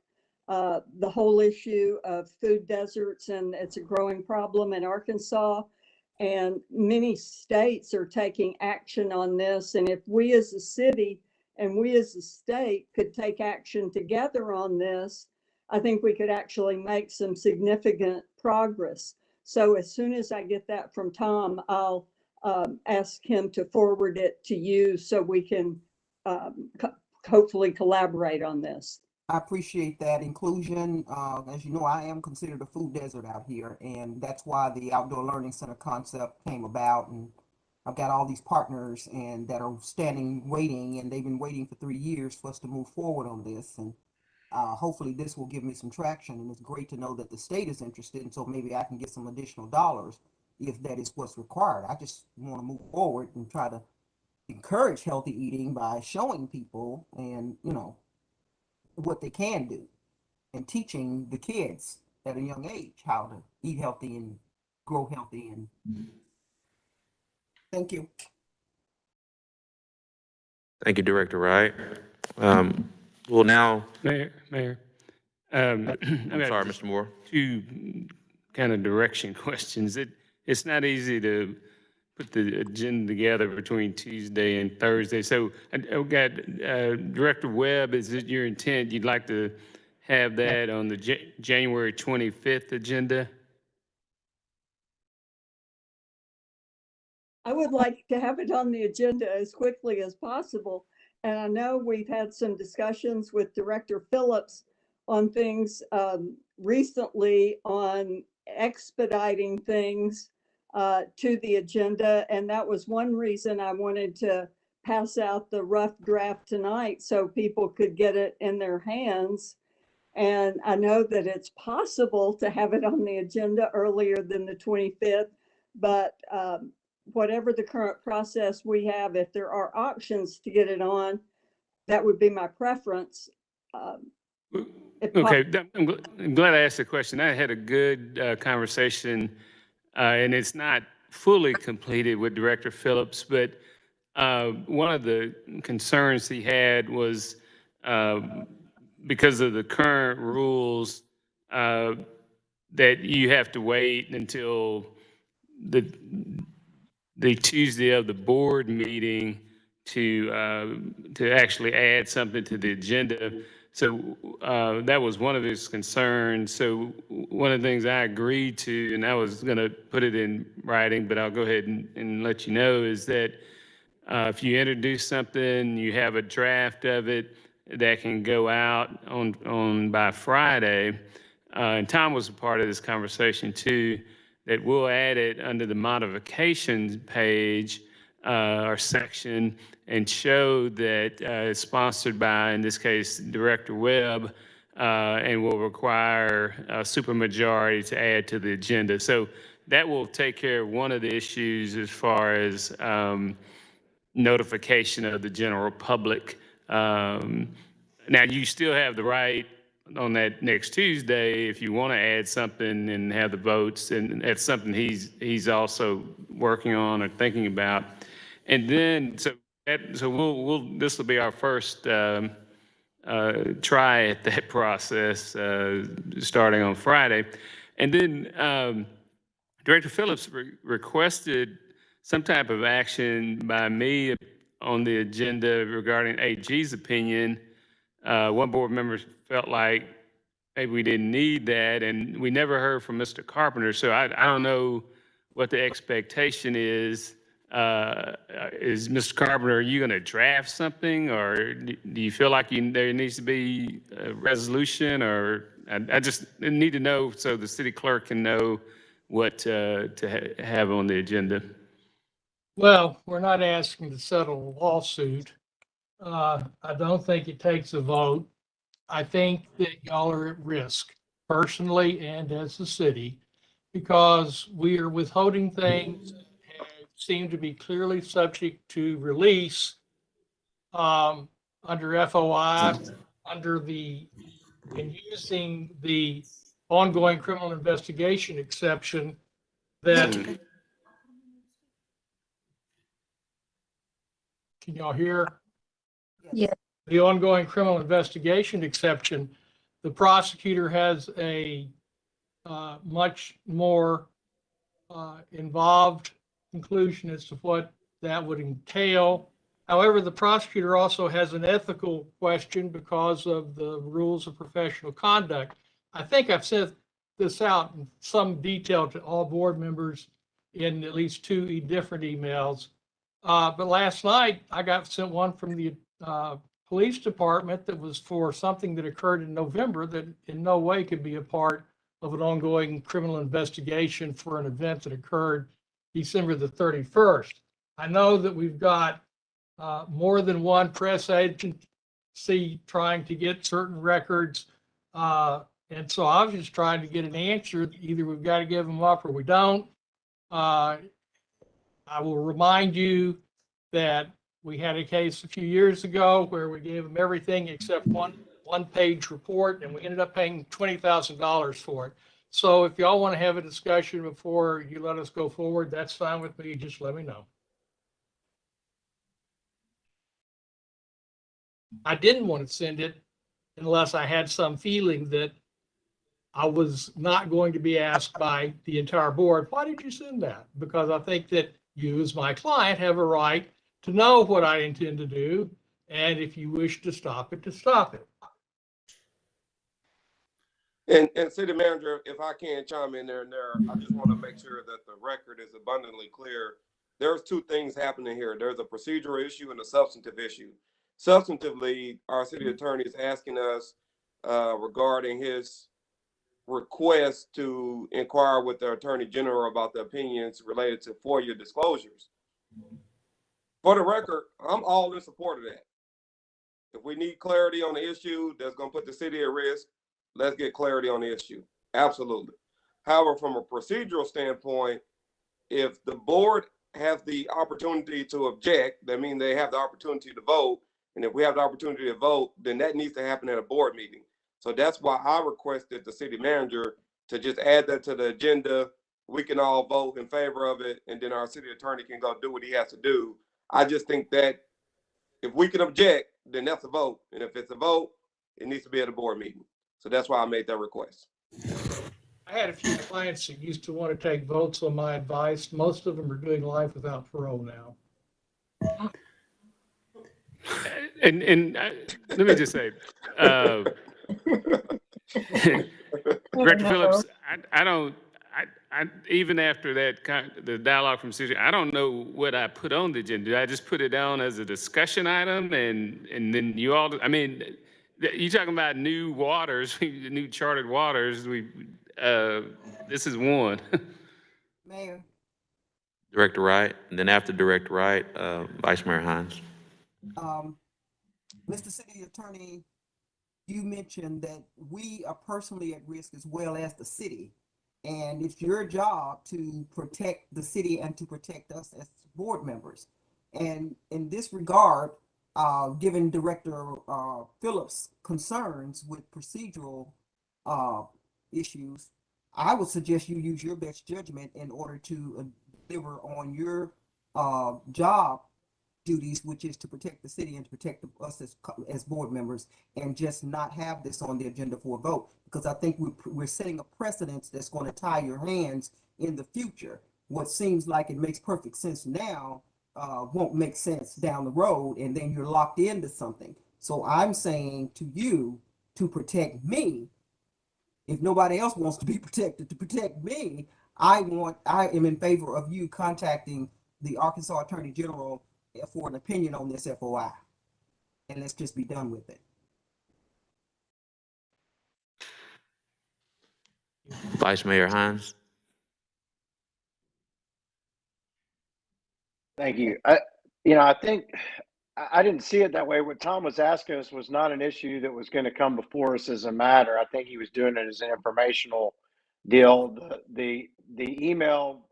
the whole issue of food deserts, and it's a growing problem in Arkansas. And many states are taking action on this. And if we as a city and we as a state could take action together on this, I think we could actually make some significant progress. So as soon as I get that from Tom, I'll ask him to forward it to you so we can hopefully collaborate on this. I appreciate that inclusion. As you know, I am considered a food desert out here, and that's why the outdoor learning center concept came about. And I've got all these partners and that are standing waiting, and they've been waiting for 3 years for us to move forward on this. And hopefully this will give me some traction. And it's great to know that the state is interested, and so maybe I can get some additional dollars if that is what's required. I just want to move forward and try to encourage healthy eating by showing people and, you know, what they can do, and teaching the kids at a young age how to eat healthy and grow healthy. And thank you. Thank you, Director Wright. We'll now, Mayor, I'm I've got sorry, just Mr. Moore. two kind of direction questions. It's not easy to put the agenda together between Tuesday and Thursday. So I've got Director Webb, is it your intent you'd like to have that on the January 25th agenda? I would like to have it on the agenda as quickly as possible. And I know we've had some discussions with Director Phillips on things recently on expediting things to the agenda. And that was one reason I wanted to pass out the rough draft tonight so people could get it in their hands. And I know that it's possible to have it on the agenda earlier than the 25th, but whatever the current process we have, if there are options to get it on, that would be my preference. Okay, I'm glad I asked the question. I had a good conversation, and it's not fully completed with Director Phillips, but one of the concerns he had was because of the current rules that you have to wait until the the Tuesday of the board meeting to actually add something to the agenda. So that was one of his concerns. So one of the things I agreed to, and I was going to put it in writing, but I'll go ahead and let you know, is that if you introduce something, you have a draft of it that can go out on by Friday. And Tom was a part of this conversation too, that we'll add it under the modifications page or section and show that it's sponsored by, in this case, Director Webb, and will require a supermajority to add to the agenda. So that will take care of one of the issues as far as notification of the general public. Now, you still have the right on that next Tuesday, if you want to add something and have the votes, and that's something he's also working on or thinking about. And then, so this will be our first try at that process starting on Friday. And then Director Phillips requested some type of action by me on the agenda regarding AG's opinion. One board member felt like maybe we didn't need that, and we never heard from Mr. Carpenter. So I don't know what the expectation is. Is Mr. Carpenter, are you going to draft something, or do you feel like there needs to be a resolution? Or I just need to know so the city clerk can know what to have on the agenda. Well, we're not asking to settle a lawsuit. I don't think it takes a vote. I think that y'all are at risk personally and as the city, because we are withholding things that seem to be clearly subject to release under FOI, and using the ongoing criminal investigation exception that. Can y'all hear? Yeah. The ongoing criminal investigation exception, the prosecutor has a much more involved conclusion as to what that would entail. However, the prosecutor also has an ethical question because of the rules of professional conduct. I think I've sent this out in some detail to all board members in at least two different emails. But last night I got sent one from the police department that was for something that occurred in November that in no way could be a part of an ongoing criminal investigation for an event that occurred December the 31st. I know that we've got more than one press agency trying to get certain records. And so I was just trying to get an answer. Either we've got to give them up or we don't. I will remind you that we had a case a few years ago where we gave them everything except one-page report, and we ended up paying $20,000 for it. So if y'all want to have a discussion before you let us go forward, that's fine with me. Just let me know. I didn't want to send it unless I had some feeling that I was not going to be asked by the entire board, why did you send that? Because I think that you as my client have a right to know what I intend to do. And if you wish to stop it, to stop it. And city manager, if I can chime in there, I just want to make sure that the record is abundantly clear. There's two things happening here. There's a procedural issue and a substantive issue. Substantively, our city attorney is asking us regarding his request to inquire with the attorney general about the opinions related to FOIA disclosures. For the record, I'm all in support of that. If we need clarity on the issue that's going to put the city at risk, let's get clarity on the issue. Absolutely. However, from a procedural standpoint, if the board has the opportunity to object, that means they have the opportunity to vote. And if we have the opportunity to vote, then that needs to happen at a board meeting. So that's why I requested the city manager to just add that to the agenda. We can all vote in favor of it, and then our city attorney can go do what he has to do. I just think that if we can object, then that's a vote. And if it's a vote, it needs to be at a board meeting. So that's why I made that request. I had a few clients that used to want to take votes on my advice. Most of them are doing life without parole now. And let me just say, Director Phillips, I don't, even after that, the dialogue from Susan, I don't know what I put on the agenda. Did I just put it down as a discussion item and then you all, I mean, you talking about new waters, new charted waters, this is one. Mayor, Director Wright, and then after Director Wright, Vice Mayor Hines. Mr. City Attorney, you mentioned that we are personally at risk as well as the city. And it's your job to protect the city and to protect us as board members. And in this regard, given Director Phillips' concerns with procedural issues, I would suggest you use your best judgment in order to deliver on your job duties, which is to protect the city and to protect us as board members, and just not have this on the agenda for a vote, because I think we're setting a precedence that's going to tie your hands in the future. What seems like it makes perfect sense now won't make sense down the road, and then you're locked into something. So I'm saying to you, to protect me, if nobody else wants to be protected, to protect me, I am in favor of you contacting the Arkansas Attorney General for an opinion on this FOI. And let's just be done with it. Vice Mayor Hines. Thank you. I think I didn't see it that way. What Tom was asking us was not an issue that was going to come before us as a matter. I think he was doing it as an informational deal. The email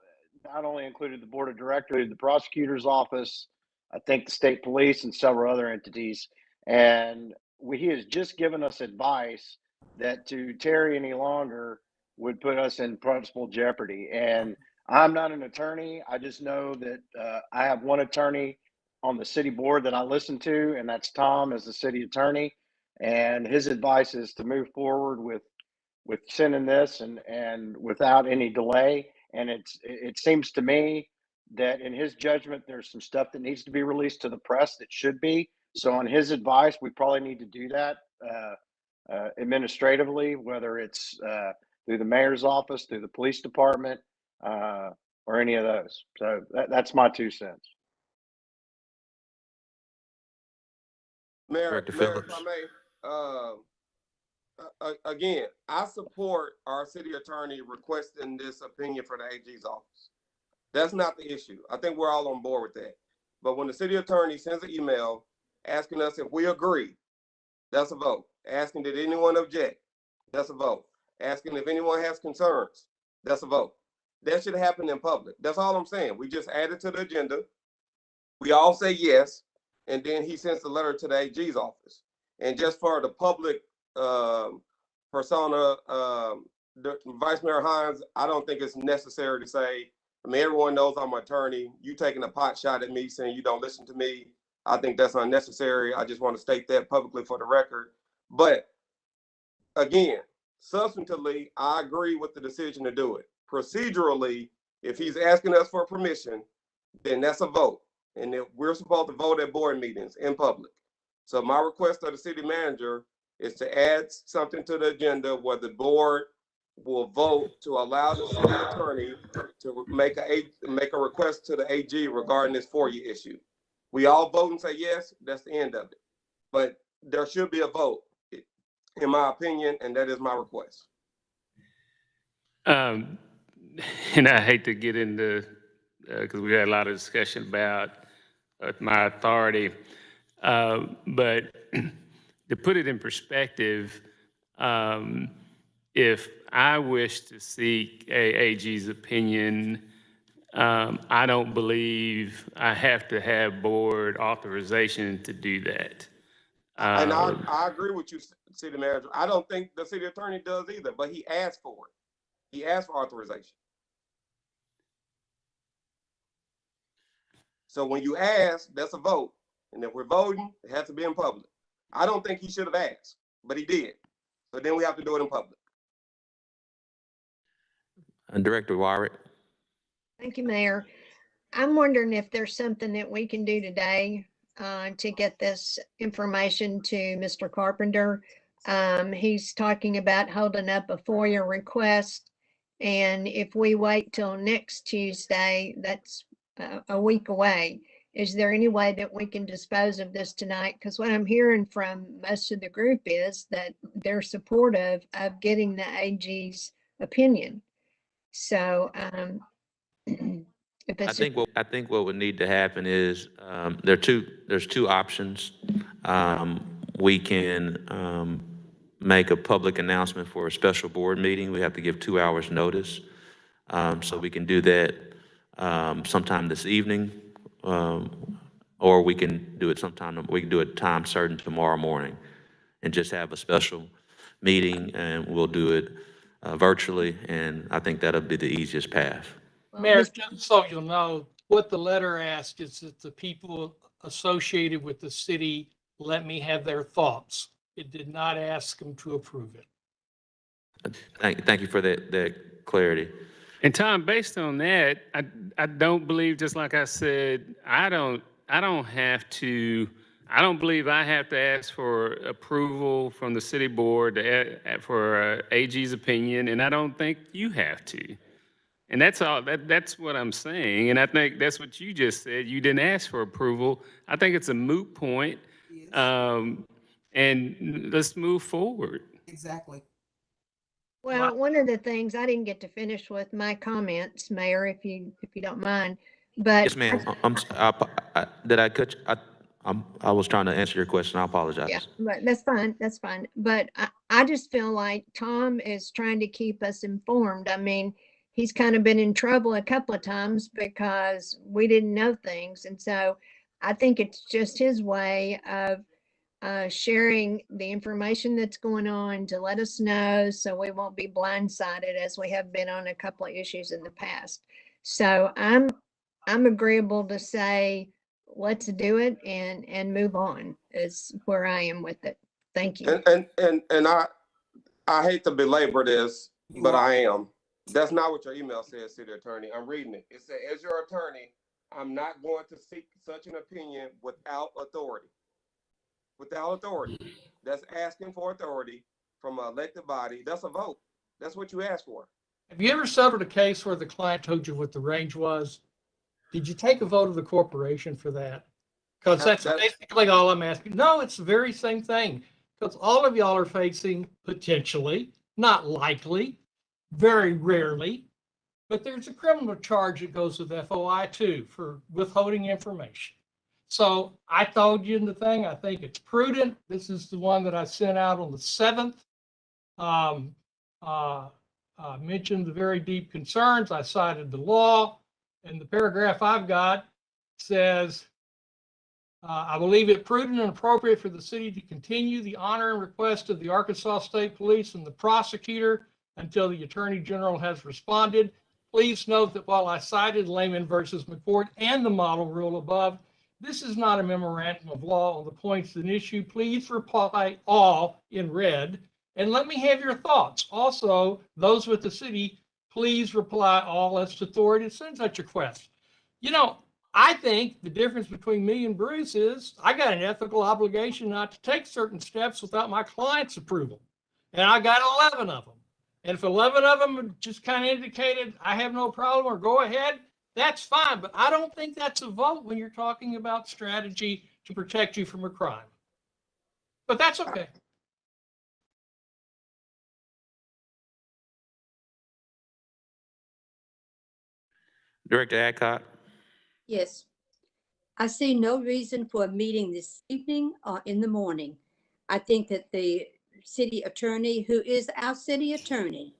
not only included the board of directors, the prosecutor's office, I think the state police and several other entities. And he has just given us advice that to tarry any longer would put us in principal jeopardy. And I'm not an attorney. I just know that I have one attorney on the city board that I listen to, and that's Tom as the city attorney. And his advice is to move forward with sending this and without any delay. And it seems to me that in his judgment, there's some stuff that needs to be released to the press that should be. So on his advice, we probably need to do that administratively, whether it's through the mayor's office, through the police department, or any of those. So that's my 2 cents. Mayor, Director if Phillips. I may, again, I support our city attorney requesting this opinion for the AG's office. That's not the issue. I think we're all on board with that. But when the city attorney sends an email asking us if we agree, that's a vote. Asking did anyone object, that's a vote. Asking if anyone has concerns, that's a vote. That should happen in public. That's all I'm saying. We just add it to the agenda. We all say yes, and then he sends the letter to the AG's office. And just for the public persona, Vice Mayor Hines, I don't think it's necessary to say, I mean, everyone knows I'm an attorney. You taking a pot shot at me saying you don't listen to me. I think that's unnecessary. I just want to state that publicly for the record. But again, substantively, I agree with the decision to do it. Procedurally, if he's asking us for permission, then that's a vote. And if we're supposed to vote at board meetings in public. So my request of the city manager is to add something to the agenda where the board will vote to allow the city attorney to make a request to the AG regarding this FOIA issue. We all vote and say yes, that's the end of it. But there should be a vote, in my opinion, and that is my request. And I hate to get into, because we had a lot of discussion about my authority, but to put it in perspective, if I wish to seek AG's opinion, I don't believe I have to have board authorization to do that. And I agree with you, city manager. I don't think the city attorney does either, but he asked for it. He asked for authorization. So when you ask, that's a vote. And if we're voting, it has to be in public. I don't think he should have asked, but he did. So then we have to do it in public. And Director Warwick. Thank you, Mayor. I'm wondering if there's something that we can do today to get this information to Mr. Carpenter. He's talking about holding up a FOIA request. And if we wait till next Tuesday, that's a week away. Is there any way that we can dispose of this tonight? Because what I'm hearing from most of the group is that they're supportive of getting the AG's opinion. So if I it's think what would need to happen is, there's two options. We can, make a public announcement for a special board meeting. We have to give 2 hours notice. So we can do that, sometime this evening. Or we can do it time certain tomorrow morning and just have a special meeting, and we'll do it, virtually. And I think that'll be the easiest path. Mayor, just so you'll know, what the letter asked is that the people associated with the city let me have their thoughts. It did not ask them to approve it. Thank you for that clarity. And Tom, based on that, I don't believe, just like I said, I don't believe I have to ask for approval from the city board for AG's opinion, and I don't think you have to. And that's all. That's what I'm saying. And I think that's what you just said. You didn't ask for approval. I think it's a moot point. And let's move forward. Exactly. Well, one of the things I didn't get to finish with my comments, Mayor, if you don't mind, but Yes, ma'am. Did I cut you? I was trying to answer your question. I apologize. yeah, but that's fine. That's fine. But I just feel like Tom is trying to keep us informed. I mean, he's kind of been in trouble a couple of times because we didn't know things. And so I think it's just his way of sharing the information that's going on to let us know so we won't be blindsided as we have been on a couple of issues in the past. So I'm agreeable to say, let's do it and move on is where I am with it. Thank you. And I hate to belabor this, but I am. That's not what your email says, City Attorney. I'm reading it. It said, as your attorney, I'm not going to seek such an opinion without authority. Without authority. That's asking for authority from an elected body. That's a vote. That's what you ask for. Have you ever settled a case where the client told you what the range was? Did you take a vote of the corporation for that? Because that's basically all I'm asking. No, it's the very same thing. Because all of y'all are facing potentially, not likely, very rarely, but there's a criminal charge that goes with FOI too for withholding information. So I told you in the thing, I think it's prudent. This is the one that I sent out on the 7th. Mentioned the very deep concerns. I cited the law, and the paragraph I've got says, I believe it prudent and appropriate for the city to continue the honor and request of the Arkansas State Police and the prosecutor until the Attorney General has responded. Please note that while I cited Layman versus McCourt and the model rule above, this is not a memorandum of law on the points in issue. Please reply all in red and let me have your thoughts. Also, those with the city, please reply all as to authority. Send such request. You know, I think the difference between me and Bruce is I got an ethical obligation not to take certain steps without my client's approval. And I got 11 of them. And if 11 of them just kind of indicated I have no problem or go ahead, that's fine. But I don't think that's a vote when you're talking about strategy to protect you from a crime. But that's okay. Director Adcock. Yes. I see no reason for a meeting this evening or in the morning. I think that the city attorney, who is our city attorney,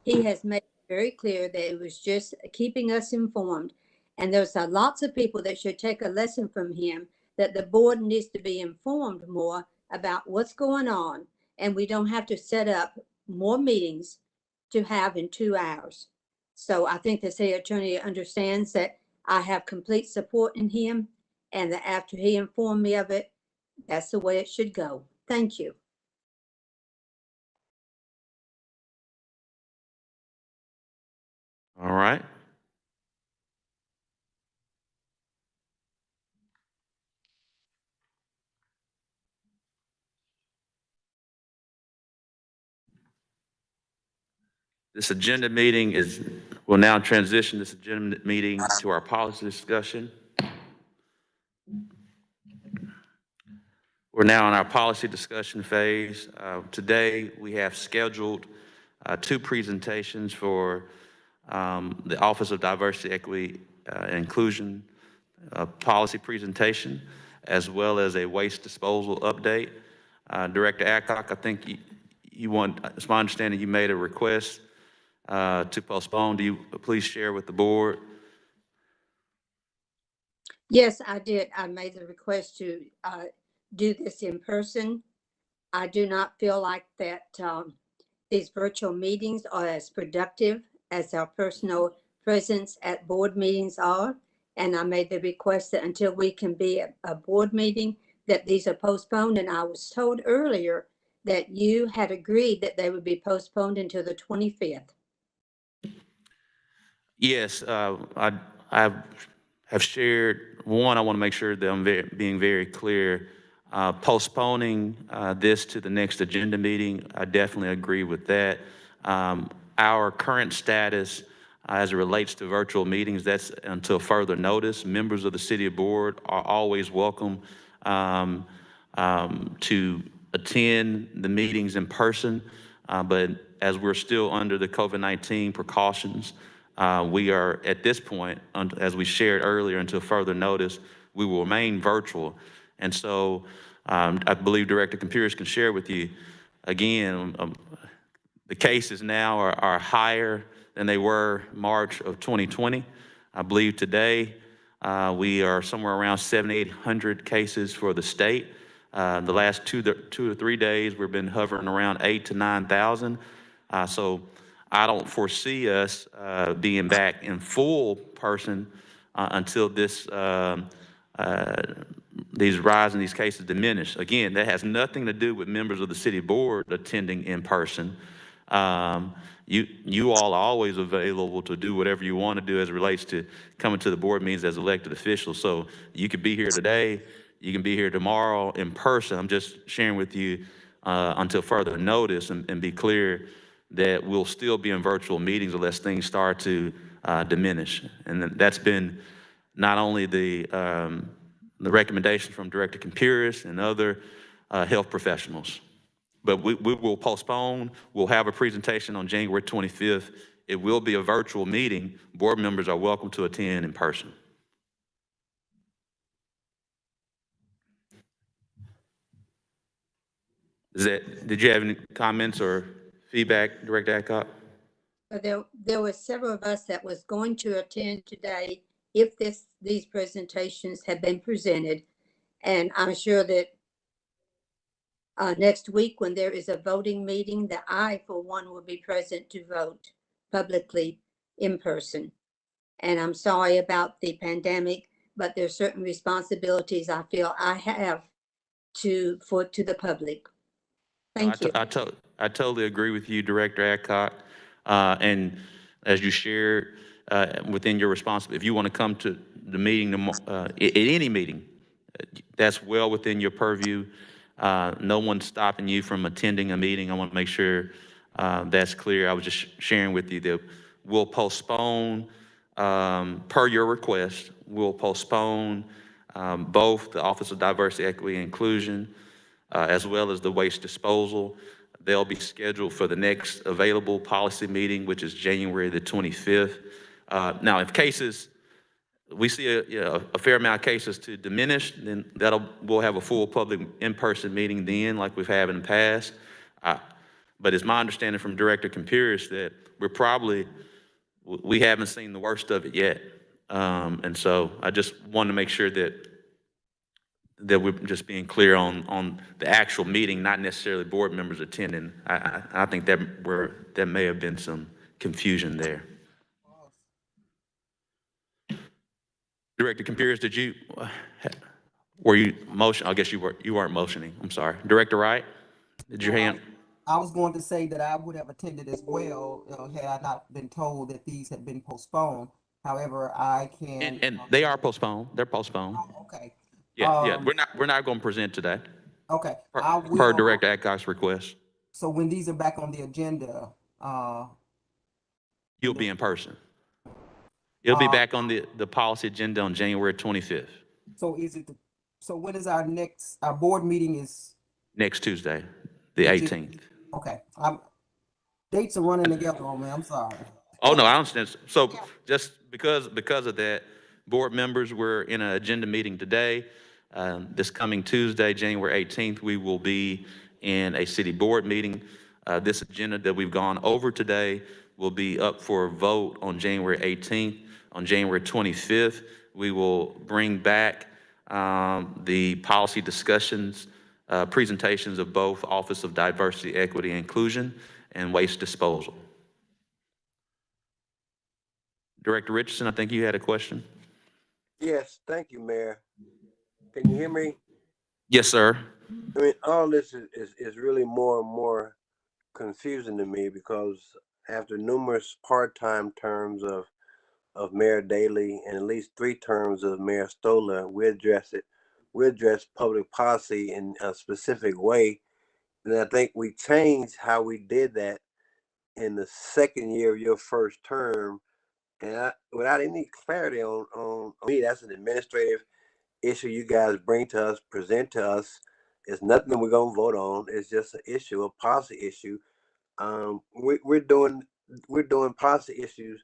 he has made it very clear that it was just keeping us informed. And there's lots of people that should take a lesson from him, that the board needs to be informed more about what's going on. And we don't have to set up more meetings to have in 2 hours. So I think the city attorney understands that I have complete support in him, and that after he informed me of it, that's the way it should go. Thank you. All right. This agenda meeting will now transition this agenda meeting to our policy discussion. We're now in our policy discussion phase. Today, we have scheduled 2 presentations for the Office of Diversity, Equity, and Inclusion policy presentation, as well as a waste disposal update. Director Adcock, I think it's my understanding you made a request to postpone. Do you please share with the board? Yes, I did. I made the request to do this in person. I do not feel like that these virtual meetings are as productive as our personal presence at board meetings are. And I made the request that until we can be at a board meeting, that these are postponed. And I was told earlier that you had agreed that they would be postponed until the 25th. Yes, I have shared. One, I want to make sure that I'm being very clear. Postponing this to the next agenda meeting, I definitely agree with that. Our current status as it relates to virtual meetings, that's until further notice. Members of the city board are always welcome to attend the meetings in person, but as we're still under the COVID-19 precautions, we are at this point, as we shared earlier, until further notice, we will remain virtual. And so I believe Director Compuris can share with you, again, the cases now are higher than they were March of 2020. I believe today we are somewhere around 700-800 cases for the state. The last 2 or 3 days, we've been hovering around 8,000 to 9,000. So I don't foresee us being back in full person until these rise in these cases diminish. Again, that has nothing to do with members of the city board attending in person. You all are always available to do whatever you want to do as it relates to coming to the board meetings as elected officials. So you could be here today, you can be here tomorrow in person. I'm just sharing with you until further notice and be clear that we'll still be in virtual meetings unless things start to diminish. And that's been not only the recommendation from Director Compuris and other health professionals. But we will postpone. We'll have a presentation on January 25th. It will be a virtual meeting. Board members are welcome to attend in person. Did you have any comments or feedback, Director Adcock? There were several of us that was going to attend today if these presentations had been presented. And I'm sure that next week when there is a voting meeting, that I, for one, will be present to vote publicly in person. And I'm sorry about the pandemic, but there's certain responsibilities I feel I have to the public. Thank you. I totally agree with you, Director Adcock. And as you shared within your responsibility, if you want to come to the meeting, at any meeting, that's well within your purview. No one's stopping you from attending a meeting. I want to make sure that's clear. I was just sharing with you that we'll postpone, per your request, we'll postpone both the Office of Diversity, Equity, and Inclusion, as well as the waste disposal. They'll be scheduled for the next available policy meeting, which is January the 25th. Now, if we see a fair amount of cases to diminish, then we'll have a full public in-person meeting then, like we've had in the past. But it's my understanding from Director Compuris that we haven't seen the worst of it yet. And so I just wanted to make sure that we're just being clear on the actual meeting, not necessarily board members attending. I think there may have been some confusion there. Director Compuris, were you motion? I guess you weren't motioning. I'm sorry. Director Wright, did your hand? I was going to say that I would have attended as well, had I not been told that these had been postponed. However, I can. And they are postponed. They're postponed. Okay. Yeah. Um, We're not going to present today okay, per, I per will. Director Adcock's request. So when these are back on the agenda, You'll be in person. It'll be uh, back on the policy agenda on January 25th, so so when is our board meeting is, next Tuesday, the which is, 18th. okay, dates are running together on me, I'm sorry. Oh, no, I understand. So just because of that, board members, we're in an agenda meeting today. This coming Tuesday, January 18th, we will be in a city board meeting. This agenda that we've gone over today will be up for a vote on January 18th. On January 25th, we will bring back the policy discussions, presentations of both Office of Diversity, Equity, and Inclusion and Waste Disposal. Director Richardson, I think you had a question. Yes, thank you, Mayor. Can you hear me? Yes, sir. I mean, all this is really more and more confusing to me because after numerous part-time terms of Mayor Daley and at least 3 terms of Mayor Stoller, we address public policy in a specific way. And I think we changed how we did that in the second year of your first term. And without any clarity on me, that's an administrative issue you guys bring to us, present to us. It's nothing we're gonna vote on. It's just an issue, a policy issue. We're doing policy issues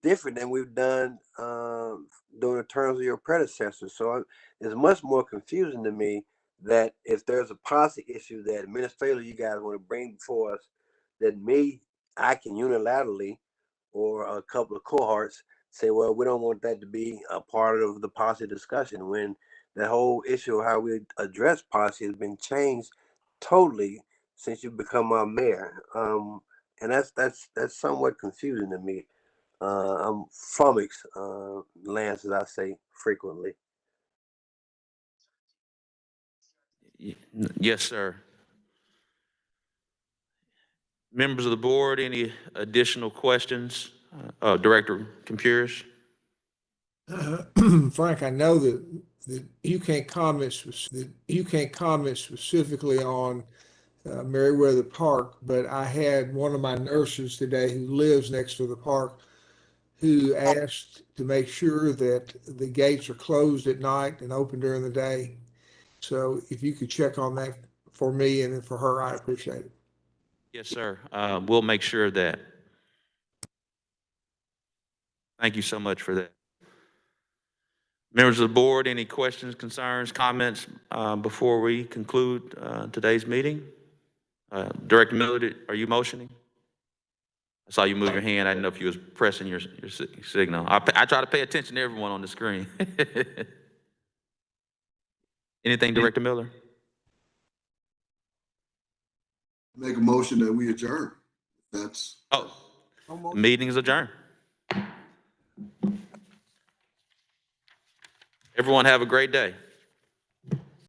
different than we've done during the terms of your predecessors. So it's much more confusing to me that if there's a policy issue that administratively you guys want to bring before us, that I can unilaterally or a couple of cohorts say, well, we don't want that to be a part of the policy discussion when the whole issue of how we address policy has been changed totally since you become our mayor. And that's somewhat confusing to me. I'm flummoxed, Lance, as I say frequently. Yes, sir. Members of the board, any additional questions? Director Computers? Frank, I know that you can't comment specifically on Meriwether Park, but I had one of my nurses today who lives next to the park who asked to make sure that the gates are closed at night and open during the day. So if you could check on that for me and then for her, I appreciate it. Yes, sir. We'll make sure of that. Thank you so much for that. Members of the board, any questions, concerns, comments before we conclude today's meeting? Director Miller, are you motioning? I saw you move your hand. I didn't know if you was pressing your signal. I try to pay attention to everyone on the screen. Anything, Director Miller? Make a motion that we adjourn. That's. The meeting is adjourned. Everyone have a great day.